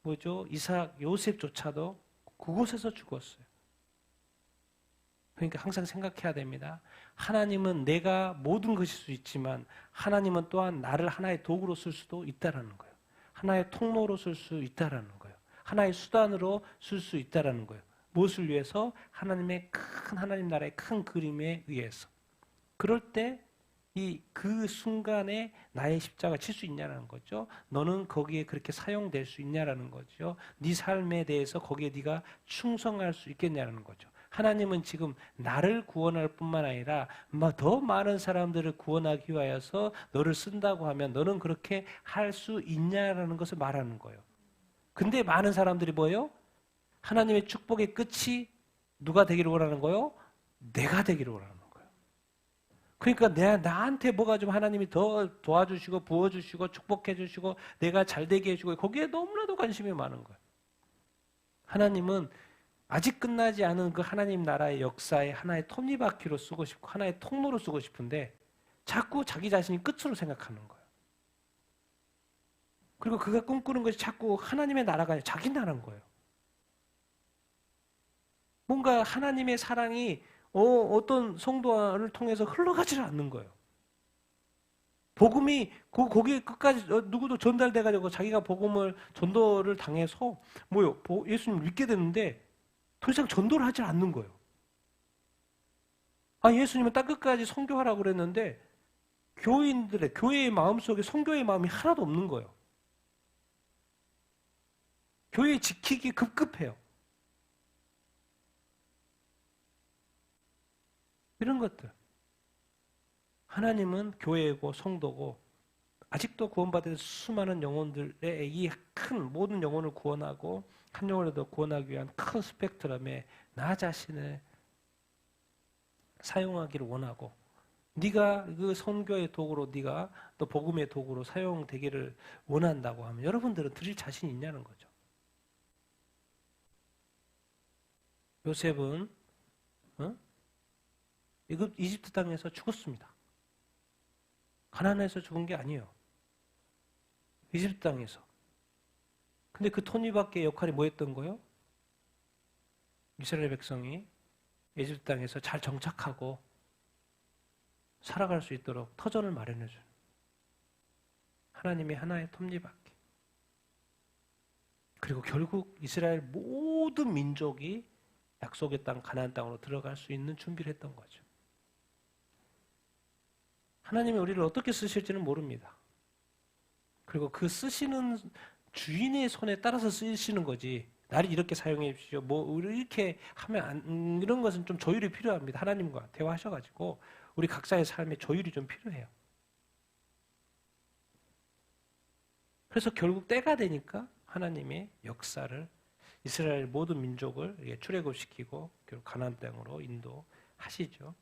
뭐죠? 이삭, 요셉조차도 그곳에서 죽었어요. 그러니까 항상 생각해야 됩니다. 하나님은 내가 모든 것일 수 있지만 하나님은 또한 나를 하나의 도구로 쓸 수도 있다라는 거예요. 하나의 통로로 쓸 수 있다라는 거예요. 하나의 수단으로 쓸 수 있다라는 거예요. 무엇을 위해서? 하나님의 큰 하나님 나라의 큰 그림에 의해서. 그럴 때 그 순간에 나의 십자가 칠 수 있냐라는 거죠. 너는 거기에 그렇게 사용될 수 있냐라는 거죠. 네 삶에 대해서 거기에 네가 충성할 수 있겠냐라는 거죠. 하나님은 지금 나를 구원할 뿐만 아니라 더 많은 사람들을 구원하기 위하여서 너를 쓴다고 하면 너는 그렇게 할 수 있냐라는 것을 말하는 거예요. 근데 많은 사람들이 뭐예요? 하나님의 축복의 끝이 누가 되기를 원하는 거예요? 내가 되기를 원하는 거예요. 그러니까 나한테 뭐가 좀 하나님이 더 도와주시고 부어주시고 축복해주시고 내가 잘되게 해주고 거기에 너무나도 관심이 많은 거예요. 하나님은 아직 끝나지 않은 그 하나님 나라의 역사의 하나의 톱니바퀴로 쓰고 싶고 하나의 통로로 쓰고 싶은데 자꾸 자기 자신이 끝으로 생각하는 거예요. 그리고 그가 꿈꾸는 것이 자꾸 하나님의 나라가 아니라 자기 나라인 거예요. 뭔가 하나님의 사랑이 어떤 성도를 통해서 흘러가지를 않는 거예요. 복음이 거기에 끝까지 누구도 전달돼가지고 자기가 복음을 전도를 당해서 뭐요? 예수님을 믿게 되는데 더 이상 전도를 하지 않는 거예요. 예수님은 땅 끝까지 선교하라고 그랬는데 교인들의 교회의 마음속에 선교의 마음이 하나도 없는 거예요. 교회 지키기 급급해요. 이런 것들. 하나님은 교회고 성도고 아직도 구원받은 수많은 영혼들의 이 큰 모든 영혼을 구원하고 한 영혼을 구원하기 위한 큰 스펙트럼에 나 자신을 사용하기를 원하고 네가 그 선교의 도구로 네가 또 복음의 도구로 사용되기를 원한다고 하면 여러분들은 드릴 자신이 있냐는 거죠. 요셉은 이집트 땅에서 죽었습니다. 가나안에서 죽은 게 아니에요. 이집트 땅에서. 근데 그 톱니바퀴의 역할이 뭐였던 거예요? 이스라엘 백성이 이집트 땅에서 잘 정착하고 살아갈 수 있도록 터전을 마련해 주는 하나님의 하나의 톱니바퀴. 그리고 결국 이스라엘 모든 민족이 약속의 땅 가나안 땅으로 들어갈 수 있는 준비를 했던 거죠. 하나님이 우리를 어떻게 쓰실지는 모릅니다. 그리고 그 쓰시는 주인의 손에 따라서 쓰시는 거지. 나를 이렇게 사용해 주십시오. 이렇게 하면 이런 것은 좀 조율이 필요합니다. 하나님과 대화하셔가지고 우리 각자의 삶에 조율이 좀 필요해요. 그래서 결국 때가 되니까 하나님의 역사를 이스라엘 모든 민족을 출애굽시키고 결국 가나안 땅으로 인도하시죠.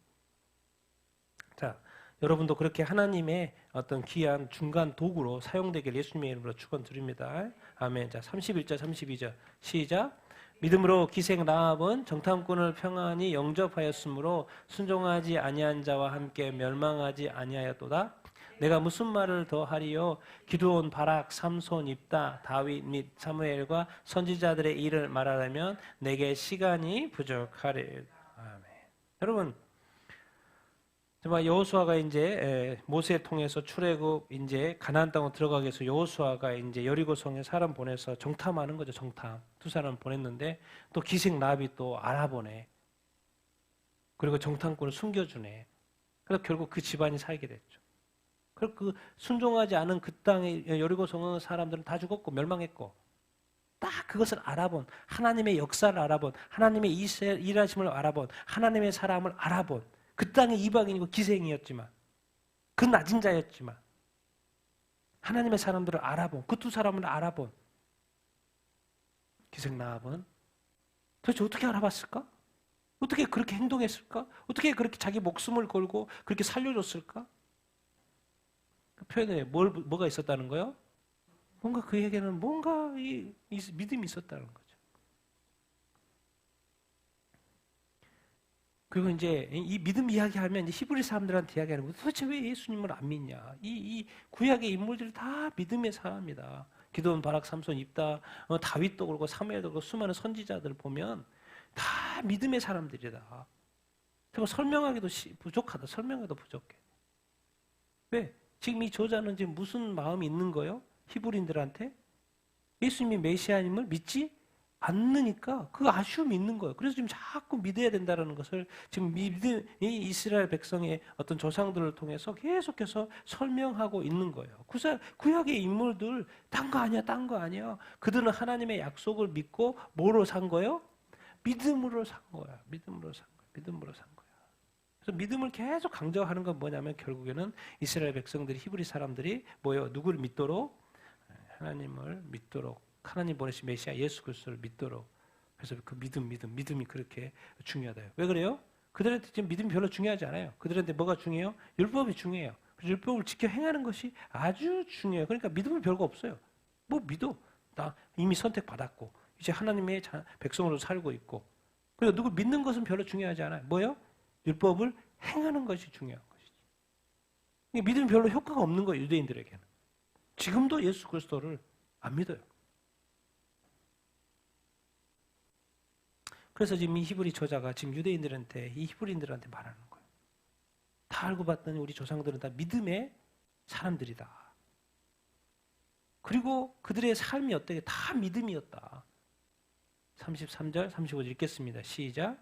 자, 여러분도 그렇게 하나님의 어떤 귀한 중간 도구로 사용되길 예수님의 이름으로 축원드립니다. 아멘. 자, 31절 32절 시작. 믿음으로 기생 라합은 정탐꾼을 평안히 영접하였으므로 순종하지 아니한 자와 함께 멸망하지 아니하였도다. 내가 무슨 말을 더 하리요? 기드온, 바락, 삼손, 입다, 다윗 및 사무엘과 선지자들의 일을 말하려면 내게 시간이 부족하리. 아멘. 여러분, 정말 여호수아가 이제 모세 통해서 출애굽 이제 가나안 땅으로 들어가기 위해서 여호수아가 이제 여리고성에 사람 보내서 정탐하는 거죠. 정탐. 두 사람 보냈는데 또 기생 라합이 또 알아보네. 그리고 정탐꾼을 숨겨주네. 그래서 결국 그 집안이 살게 됐죠. 그리고 그 순종하지 않은 그 땅의 여리고성은 사람들은 다 죽었고 멸망했고 딱 그것을 알아본, 하나님의 역사를 알아본, 하나님의 일하심을 알아본, 하나님의 사람을 알아본, 그 땅의 이방인이고 기생이었지만, 그 낮은 자였지만, 하나님의 사람들을 알아본, 그 두 사람을 알아본 기생 라합은 도대체 어떻게 알아봤을까? 어떻게 그렇게 행동했을까? 어떻게 그렇게 자기 목숨을 걸고 그렇게 살려줬을까? 그 표현에 뭐가 있었다는 거예요? 뭔가 그에게는 뭔가 이 믿음이 있었다는 거죠. 그리고 이제 이 믿음 이야기하면 이제 히브리 사람들한테 이야기하는 거예요. 도대체 왜 예수님을 안 믿냐? 이 구약의 인물들이 다 믿음의 사람이다. 기드온, 바락, 삼손, 입다, 다윗도 그렇고 사무엘도 그렇고 수많은 선지자들 보면 다 믿음의 사람들이다. 정말 설명하기도 부족하다. 설명하기도 부족해. 왜? 지금 이 저자는 지금 무슨 마음이 있는 거예요? 히브리인들한테? 예수님이 메시아님을 믿지 않으니까 그 아쉬움이 있는 거예요. 그래서 지금 자꾸 믿어야 된다는 것을 지금 이 이스라엘 백성의 어떤 조상들을 통해서 계속해서 설명하고 있는 거예요. 구약의 인물들 딴 거 아니야, 딴 거 아니야. 그들은 하나님의 약속을 믿고 뭐로 산 거예요? 믿음으로 산 거야. 믿음으로 산 거야. 믿음으로 산 거야. 그래서 믿음을 계속 강조하는 건 뭐냐면 결국에는 이스라엘 백성들이 히브리 사람들이 뭐예요? 누구를 믿도록? 하나님을 믿도록. 하나님 보내신 메시아 예수 그리스도를 믿도록. 그래서 그 믿음이 그렇게 중요하다. 왜 그래요? 그들한테 지금 믿음이 별로 중요하지 않아요. 그들한테 뭐가 중요해요? 율법이 중요해요. 그래서 율법을 지켜 행하는 것이 아주 중요해요. 그러니까 믿음은 별거 없어요. 뭐 믿어? 나 이미 선택받았고 이제 하나님의 백성으로 살고 있고. 그래서 누구 믿는 것은 별로 중요하지 않아요. 뭐예요? 율법을 행하는 것이 중요한 것이지. 믿음이 별로 효과가 없는 거예요. 유대인들에게는. 지금도 예수 그리스도를 안 믿어요. 그래서 지금 이 히브리 저자가 지금 유대인들한테 이 히브리인들한테 말하는 거예요. 다 알고 봤더니 우리 조상들은 다 믿음의 사람들이다. 그리고 그들의 삶이 어떻게 다 믿음이었다. 33절, 35절 읽겠습니다. 시작.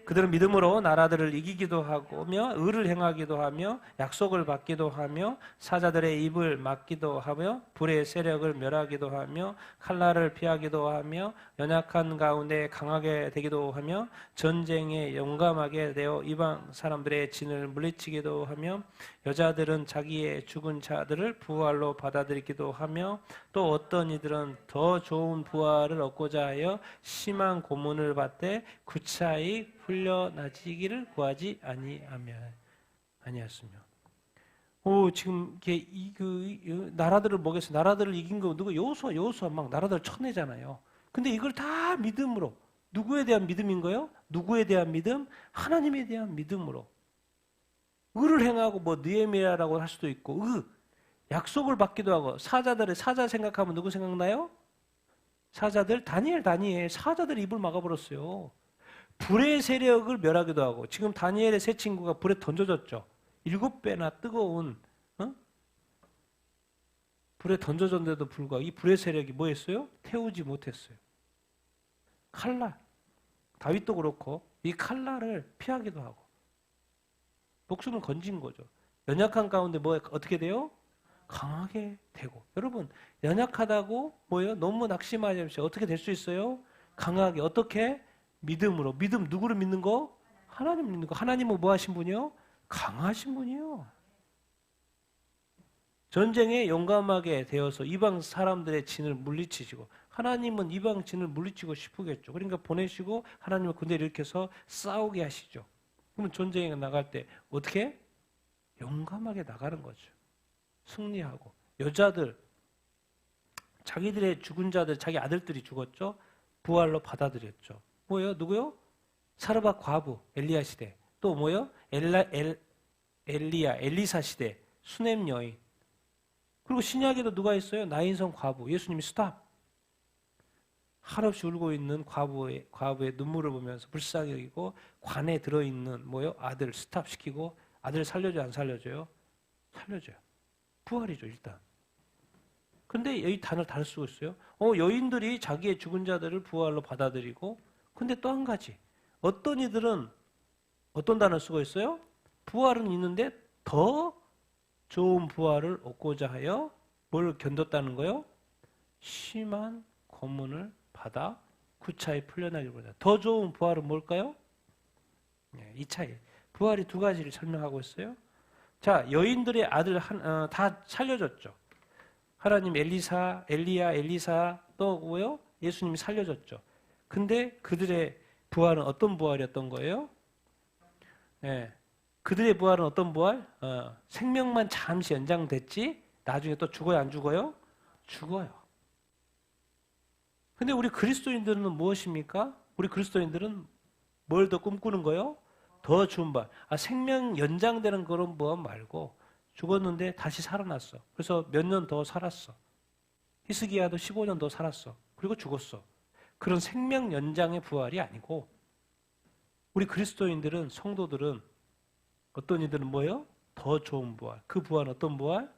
그들은 믿음으로 나라들을 이기기도 하며 의를 행하기도 하며 약속을 받기도 하며 사자들의 입을 막기도 하며 불의 세력을 멸하기도 하며 칼날을 피하기도 하며 연약한 가운데 강하게 되기도 하며 전쟁에 용감하게 되어 이방 사람들의 진을 물리치기도 하며 여자들은 자기의 죽은 자들을 부활로 받아들이기도 하며 또 어떤 이들은 더 좋은 부활을 얻고자 하여 심한 고문을 받되 구차히 풀려나지기를 구하지 아니하였으며. 지금 나라들을 먹였어요. 나라들을 이긴 거 누구? 여호수아 막 나라들 쳐내잖아요. 근데 이걸 다 믿음으로. 누구에 대한 믿음인 거예요? 누구에 대한 믿음? 하나님에 대한 믿음으로. 의를 행하고 뭐 느헤미야라고 할 수도 있고 약속을 받기도 하고 사자 생각하면 누구 생각나요? 사자들 다니엘 사자들 입을 막아버렸어요. 불의 세력을 멸하기도 하고 지금 다니엘의 세 친구가 불에 던져졌죠. 7배나 뜨거운 불에 던져졌는데도 불구하고 이 불의 세력이 뭐 했어요? 태우지 못했어요. 칼날. 다윗도 그렇고 이 칼날을 피하기도 하고 목숨을 건진 거죠. 연약한 가운데 어떻게 돼요? 강하게 되고. 여러분 연약하다고 뭐예요? 너무 낙심하지 마십시오. 어떻게 될 수 있어요? 강하게. 어떻게? 믿음으로. 믿음 누구를 믿는 거? 하나님 믿는 거. 하나님은 뭐 하신 분이요? 강하신 분이요. 전쟁에 용감하게 되어서 이방 사람들의 진을 물리치시고 하나님은 이방 진을 물리치고 싶으겠죠. 그러니까 보내시고 하나님은 군대를 일으켜서 싸우게 하시죠. 그러면 전쟁에 나갈 때 어떻게? 용감하게 나가는 거죠. 승리하고. 여자들 자기들의 죽은 자들 자기 아들들이 죽었죠. 부활로 받아들였죠. 뭐예요? 누구요? 사르밧 과부 엘리야 시대. 또 뭐예요? 엘리사 시대 수넴 여인. 그리고 신약에도 누가 있어요? 나인성 과부. 예수님이 스탑. 한없이 울고 있는 과부의 눈물을 보면서 불쌍히 여기고 관에 들어있는 뭐예요? 아들 스탑시키고 아들 살려줘요? 안 살려줘요? 살려줘요. 부활이죠 일단. 근데 이 단어를 다를 수가 있어요. 여인들이 자기의 죽은 자들을 부활로 받아들이고 근데 또 한 가지. 어떤 이들은 어떤 단어를 쓰고 있어요? 부활은 있는데 더 좋은 부활을 얻고자 하여 뭘 견뎠다는 거예요? 심한 고문을 받아 구차히 풀려나기를 원한다. 더 좋은 부활은 뭘까요? 이 차이. 부활이 두 가지를 설명하고 있어요. 자, 여인들의 아들 다 살려줬죠. 하나님 엘리야, 엘리사 또고요. 예수님이 살려줬죠. 근데 그들의 부활은 어떤 부활이었던 거예요? 예. 그들의 부활은 어떤 부활? 생명만 잠시 연장됐지 나중에 또 죽어요, 안 죽어요? 죽어요. 근데 우리 그리스도인들은 무엇입니까? 우리 그리스도인들은 뭘 더 꿈꾸는 거요? 더 좋은 부활. 생명 연장되는 그런 부활 말고 죽었는데 다시 살아났어. 그래서 몇 년 더 살았어. 히스기야도 15년 더 살았어. 그리고 죽었어. 그런 생명 연장의 부활이 아니고 우리 그리스도인들은 성도들은 어떤 이들은 뭐예요? 더 좋은 부활. 그 부활은 어떤 부활?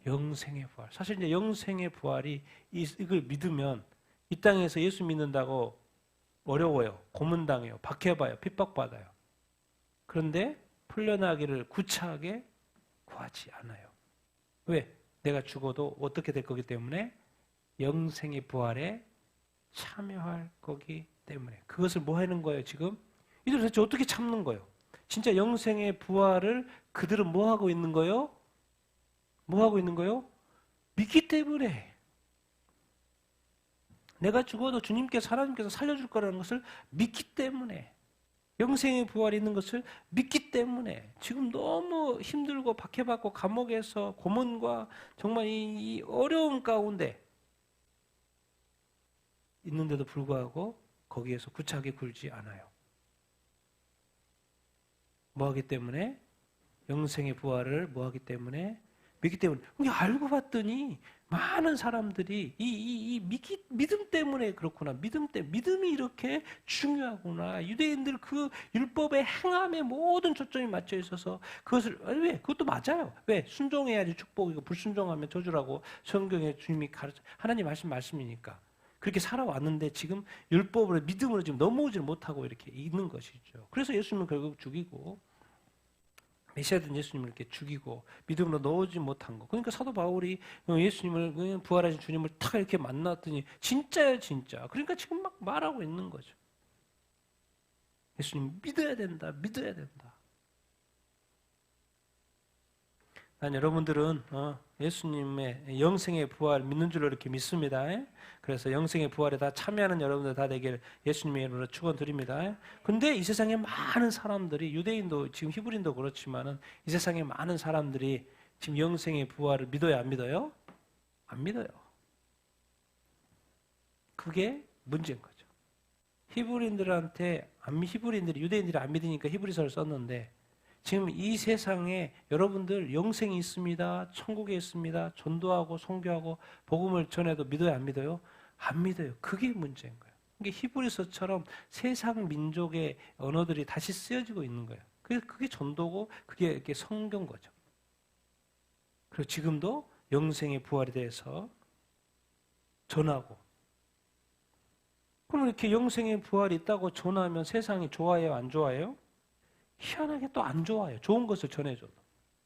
영생의 부활. 사실 이제 영생의 부활이 이걸 믿으면 이 땅에서 예수 믿는다고 어려워요. 고문당해요. 박해봐요. 핍박받아요. 그런데 풀려나기를 구차하게 구하지 않아요. 왜? 내가 죽어도 어떻게 될 거기 때문에 영생의 부활에 참여할 거기 때문에. 그것을 뭐 하는 거예요, 지금? 이들 도대체 어떻게 참는 거예요? 진짜 영생의 부활을 그들은 뭐 하고 있는 거예요? 뭐 하고 있는 거예요? 믿기 때문에. 내가 죽어도 주님께서 하나님께서 살려줄 거라는 것을 믿기 때문에. 영생의 부활이 있는 것을 믿기 때문에 지금 너무 힘들고 박해받고 감옥에서 고문과 정말 이 어려움 가운데 있는데도 불구하고 거기에서 구차하게 굴지 않아요. 뭐하기 때문에? 영생의 부활을 뭐하기 때문에? 믿기 때문에. 근데 알고 봤더니 많은 사람들이 믿음 때문에 그렇구나. 믿음이 이렇게 중요하구나. 유대인들 그 율법의 행함에 모든 초점이 맞춰 있어서 그것을, 왜? 그것도 맞아요. 왜? 순종해야지 축복이고 불순종하면 저주라고 성경에 주님이 하나님 하신 말씀이니까. 그렇게 살아왔는데 지금 율법으로 믿음으로 지금 넘어오지를 못하고 이렇게 있는 것이죠. 그래서 예수님을 결국 죽이고 메시아된 예수님을 이렇게 죽이고 믿음으로 넣어오지 못한 거. 그러니까 사도 바울이 예수님을 부활하신 주님을 탁 이렇게 만났더니 진짜야 진짜. 그러니까 지금 막 말하고 있는 거죠. 예수님 믿어야 된다. 믿어야 된다. 난 여러분들은 예수님의 영생의 부활 믿는 줄로 이렇게 믿습니다. 그래서 영생의 부활에 다 참여하는 여러분들 다 되길 예수님의 이름으로 축원드립니다. 근데 이 세상에 많은 사람들이 유대인도 지금 히브리인도 그렇지만은 이 세상에 많은 사람들이 지금 영생의 부활을 믿어요, 안 믿어요? 안 믿어요. 그게 문제인 거죠. 히브리인들이 유대인들이 안 믿으니까 히브리서를 썼는데 지금 이 세상에 여러분들 영생이 있습니다. 천국에 있습니다. 전도하고 선교하고 복음을 전해도 믿어요, 안 믿어요? 안 믿어요. 그게 문제인 거예요. 이게 히브리서처럼 세상 민족의 언어들이 다시 쓰여지고 있는 거예요. 그게 전도고 그게 이렇게 성경 거죠. 그리고 지금도 영생의 부활에 대해서 전하고 그럼 이렇게 영생의 부활이 있다고 전하면 세상이 좋아해요, 안 좋아해요? 희한하게 또 안 좋아요. 좋은 것을 전해줘도.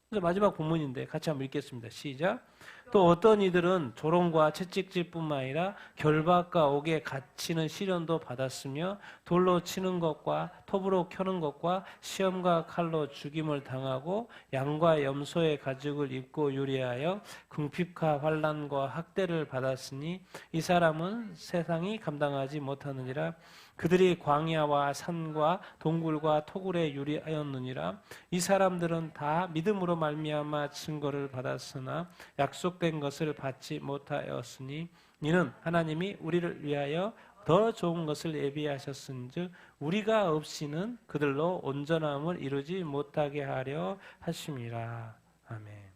그래서 마지막 본문인데 같이 한번 읽겠습니다. 시작. 또 어떤 이들은 조롱과 채찍질뿐만 아니라 결박과 옥에 갇히는 시련도 받았으며 돌로 치는 것과 톱으로 켜는 것과 시험과 칼로 죽임을 당하고 양과 염소의 가죽을 입고 유리하여 궁핍과 환난과 학대를 받았으니 이 사람은 세상이 감당하지 못하느니라. 그들이 광야와 산과 동굴과 토굴에 유리하였느니라. 이 사람들은 다 믿음으로 말미암아 증거를 받았으나 약속된 것을 받지 못하였으니 이는 하나님이 우리를 위하여 더 좋은 것을 예비하셨은즉 우리가 없이는 그들로 온전함을 이루지 못하게 하려 하심이라. 아멘.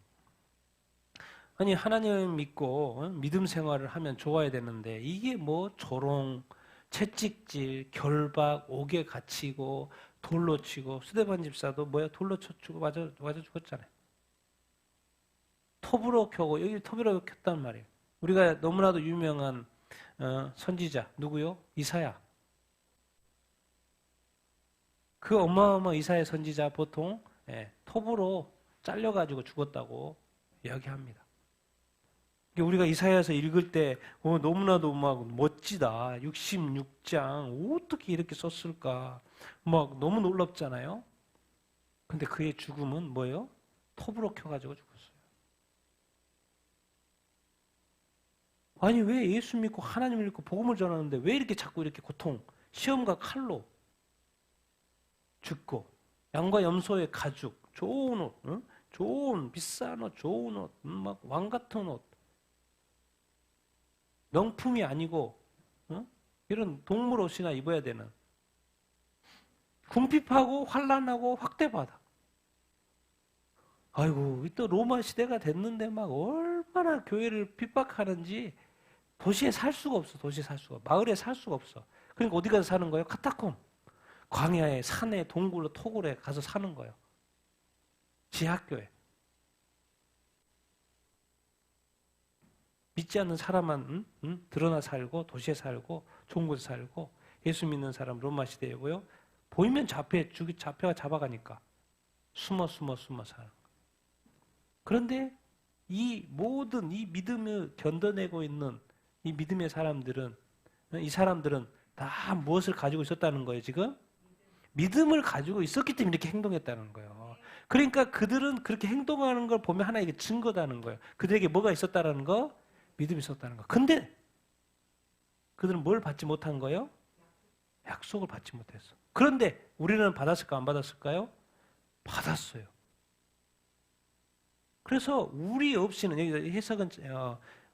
아니 하나님을 믿고 믿음 생활을 하면 좋아야 되는데 이게 뭐 조롱 채찍질, 결박, 옥에 갇히고 돌로 치고 스데반 집사도 뭐야 돌로 쳐주고 맞아 죽었잖아요. 톱으로 켜고 여기 톱으로 켰단 말이에요. 우리가 너무나도 유명한 선지자 누구요? 이사야. 그 어마어마 이사야 선지자 보통 톱으로 잘려가지고 죽었다고 이야기합니다. 우리가 이사야서 읽을 때 너무나도 막 멋지다. 66장 어떻게 이렇게 썼을까? 막 너무 놀랍잖아요. 근데 그의 죽음은 뭐예요? 톱으로 켜가지고 죽었어요. 아니 왜 예수 믿고 하나님을 믿고 복음을 전하는데 왜 이렇게 자꾸 이렇게 고통, 시험과 칼로 죽고 양과 염소의 가죽, 좋은 옷, 응? 좋은 비싼 옷, 좋은 옷, 막 왕 같은 옷, 명품이 아니고 이런 동물 옷이나 입어야 되는 궁핍하고 환난하고 확대받아. 아이고 또 로마 시대가 됐는데 막 얼마나 교회를 핍박하는지 도시에 살 수가 없어. 도시에 살 수가 마을에 살 수가 없어. 그러니까 어디 가서 사는 거예요? 카타콤. 광야에 산에 동굴로 토굴에 가서 사는 거예요. 지하교회. 믿지 않는 사람만 드러나 살고 도시에 살고 좋은 곳에 살고 예수 믿는 사람 로마 시대이고요. 보이면 잡혀가 잡아가니까 숨어 사는 거예요. 그런데 이 모든 이 믿음을 견뎌내고 있는 이 믿음의 사람들은 이 사람들은 다 무엇을 가지고 있었다는 거예요, 지금? 믿음을 가지고 있었기 때문에 이렇게 행동했다는 거예요. 그러니까 그들은 그렇게 행동하는 걸 보면 하나의 증거다는 거예요. 그들에게 뭐가 있었다는 거? 믿음이 있었다는 거. 근데 그들은 뭘 받지 못한 거예요? 약속을 받지 못했어. 그런데 우리는 받았을까 안 받았을까요? 받았어요. 그래서 우리 없이는 여기 해석은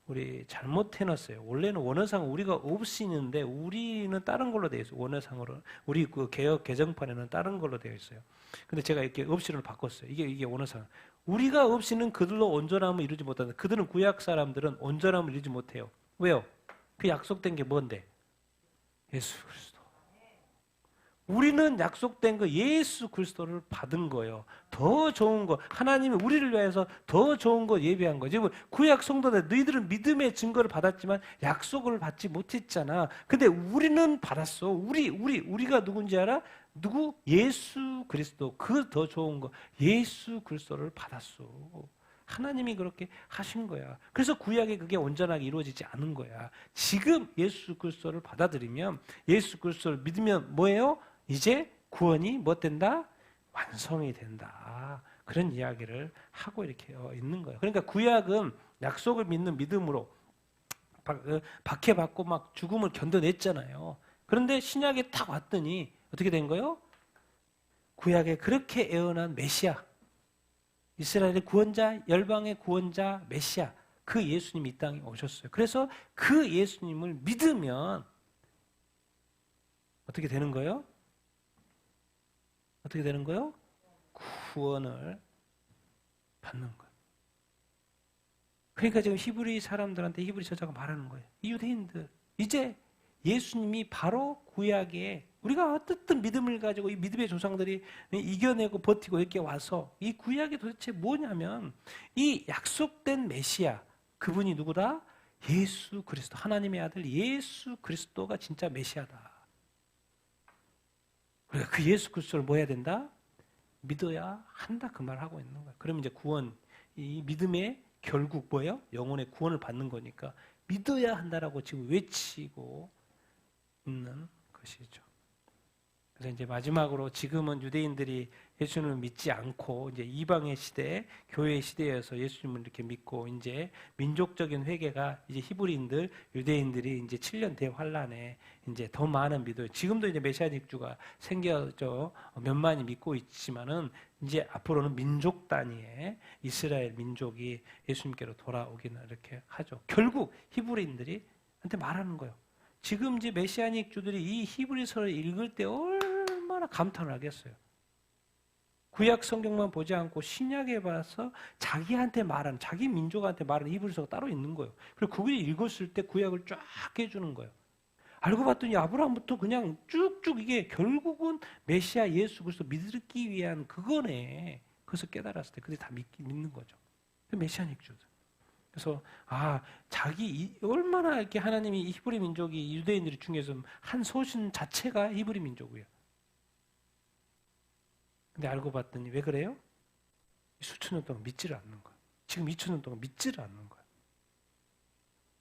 우리 잘못 해놨어요. 원래는 원어상 우리가 없이 있는데 우리는 다른 걸로 되어 있어요. 원어상으로 우리 그 개역 개정판에는 다른 걸로 되어 있어요. 근데 제가 이렇게 없이를 바꿨어요. 이게 원어상. 우리가 없이는 그들로 온전함을 이루지 못한다. 그들은 구약 사람들은 온전함을 이루지 못해요. 왜요? 그 약속된 게 뭔데? 예수 그리스도. 우리는 약속된 그 예수 그리스도를 받은 거예요. 더 좋은 거, 하나님이 우리를 위해서 더 좋은 거 예비한 거지. 구약 성도들, 너희들은 믿음의 증거를 받았지만 약속을 받지 못했잖아. 근데 우리는 받았어. 우리가 누군지 알아? 누구? 예수 그리스도. 그 더 좋은 거, 예수 그리스도를 받았어. 하나님이 그렇게 하신 거야. 그래서 구약에 그게 온전하게 이루어지지 않은 거야. 지금 예수 그리스도를 받아들이면, 예수 그리스도를 믿으면 뭐예요? 이제 구원이 뭐 된다? 완성이 된다. 그런 이야기를 하고 이렇게 있는 거예요. 그러니까 구약은 약속을 믿는 믿음으로 박해받고 막 죽음을 견뎌냈잖아요. 그런데 신약에 딱 왔더니 어떻게 된 거예요? 구약에 그렇게 애원한 메시아, 이스라엘의 구원자, 열방의 구원자 메시아, 그 예수님이 이 땅에 오셨어요. 그래서 그 예수님을 믿으면 어떻게 되는 거예요? 어떻게 되는 거예요? 구원을 받는 거예요. 그러니까 지금 히브리 사람들한테 히브리 저자가 말하는 거예요. 이 유대인들, 이제 예수님이 바로 구약에 우리가 어떻든 믿음을 가지고 이 믿음의 조상들이 이겨내고 버티고 이렇게 와서 이 구약이 도대체 뭐냐면 이 약속된 메시아, 그분이 누구다? 예수 그리스도, 하나님의 아들 예수 그리스도가 진짜 메시아다. 우리가 그 예수 그리스도를 뭐 해야 된다? 믿어야 한다, 그 말 하고 있는 거야. 그럼 이제 구원, 이 믿음의 결국 뭐예요? 영혼의 구원을 받는 거니까 믿어야 한다라고 지금 외치고 있는 것이죠. 그래서 이제 마지막으로 지금은 유대인들이 예수님을 믿지 않고 이제 이방의 시대, 교회의 시대여서 예수님을 이렇게 믿고 이제 민족적인 회개가 이제 히브리인들, 유대인들이 이제 7년 대환란에 이제 더 많은 믿어요. 지금도 이제 메시아닉주가 생겨져 몇만이 믿고 있지만은 이제 앞으로는 민족 단위의 이스라엘 민족이 예수님께로 돌아오기는 이렇게 하죠. 결국 히브리인들이 한테 말하는 거예요. 지금 이제 메시아닉 주들이 이 히브리서를 읽을 때 얼마나 감탄을 하겠어요. 구약 성경만 보지 않고 신약에 봐서 자기한테 말하는, 자기 민족한테 말하는 히브리서가 따로 있는 거예요. 그리고 그걸 읽었을 때 구약을 쫙 해주는 거예요. 알고 봤더니 아브라함부터 그냥 쭉쭉 이게 결국은 메시아 예수 그리스도 믿기 위한 그거네. 그래서 깨달았을 때 그들이 다 믿는 거죠. 메시아닉 주들. 그래서 자기 얼마나 이렇게 하나님이 히브리 민족이 유대인들 중에서 한 소신 자체가 히브리 민족이에요. 근데 알고 봤더니 왜 그래요? 수천 년 동안 믿지를 않는 거예요. 지금 2000년 동안 믿지를 않는 거예요.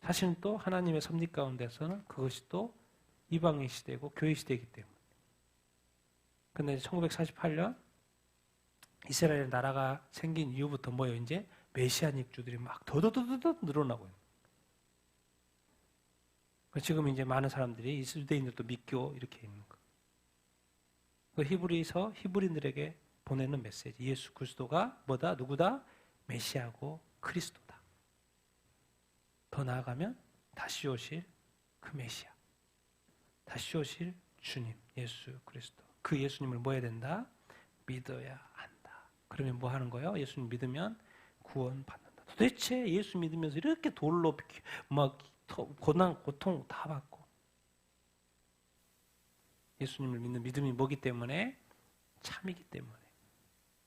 사실은 또 하나님의 섭리 가운데서는 그것이 또 이방인 시대고 교회 시대이기 때문에. 근데 1948년 이스라엘 나라가 생긴 이후부터 뭐예요? 이제 메시아닉주들이 막 더더더더 늘어나고 있는 거예요. 지금 이제 많은 사람들이 유대인들도 믿고 이렇게 있는 거예요. 그 히브리서 히브리인들에게 보내는 메시지. 예수 그리스도가 뭐다? 누구다? 메시아고 그리스도다. 더 나아가면 다시 오실 그 메시아. 다시 오실 주님, 예수 그리스도. 그 예수님을 뭐 해야 된다? 믿어야 한다. 그러면 뭐 하는 거예요? 예수님 믿으면 구원받는다. 도대체 예수 믿으면서 이렇게 돌로 막 고난, 고통 다 받고 예수님을 믿는 믿음이 뭐기 때문에? 참이기 때문에.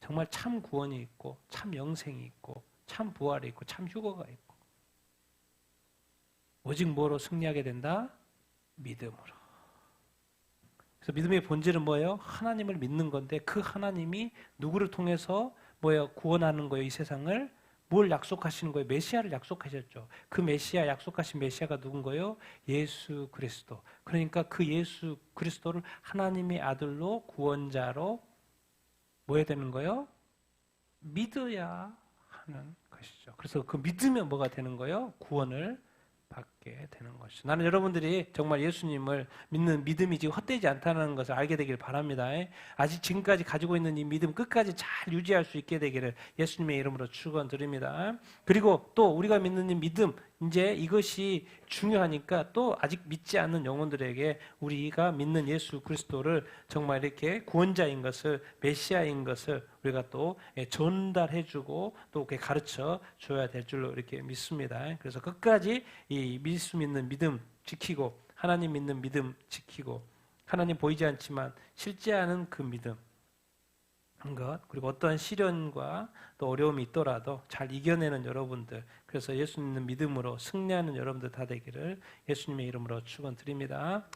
정말 참 구원이 있고 참 영생이 있고 참 부활이 있고 참 휴거가 있고 오직 뭐로 승리하게 된다? 믿음으로. 그래서 믿음의 본질은 뭐예요? 하나님을 믿는 건데 그 하나님이 누구를 통해서 뭐예요? 구원하는 거예요? 이 세상을 뭘 약속하시는 거예요? 메시아를 약속하셨죠. 그 메시아, 약속하신 메시아가 누군 거예요? 예수 그리스도. 그러니까 그 예수 그리스도를 하나님의 아들로 구원자로 뭐 해야 되는 거예요? 믿어야 하는 것이죠. 그래서 그 믿으면 뭐가 되는 거예요? 구원을 받게 되는 것이죠. 나는 여러분들이 정말 예수님을 믿는 믿음이 지금 헛되지 않다는 것을 알게 되길 바랍니다. 아직 지금까지 가지고 있는 이 믿음 끝까지 잘 유지할 수 있게 되기를 예수님의 이름으로 축원드립니다. 그리고 또 우리가 믿는 이 믿음, 이제 이것이 중요하니까 또 아직 믿지 않는 영혼들에게 우리가 믿는 예수 그리스도를 정말 이렇게 구원자인 것을, 메시아인 것을 우리가 또 전달해주고 또 가르쳐 줘야 될 줄로 이렇게 믿습니다. 그래서 끝까지 이 예수 믿는 믿음 지키고 하나님 믿는 믿음 지키고 하나님 보이지 않지만 실제하는 그 믿음 것, 그리고 어떠한 시련과 또 어려움이 있더라도 잘 이겨내는 여러분들, 그래서 예수 믿는 믿음으로 승리하는 여러분들 다 되기를 예수님의 이름으로 축원드립니다.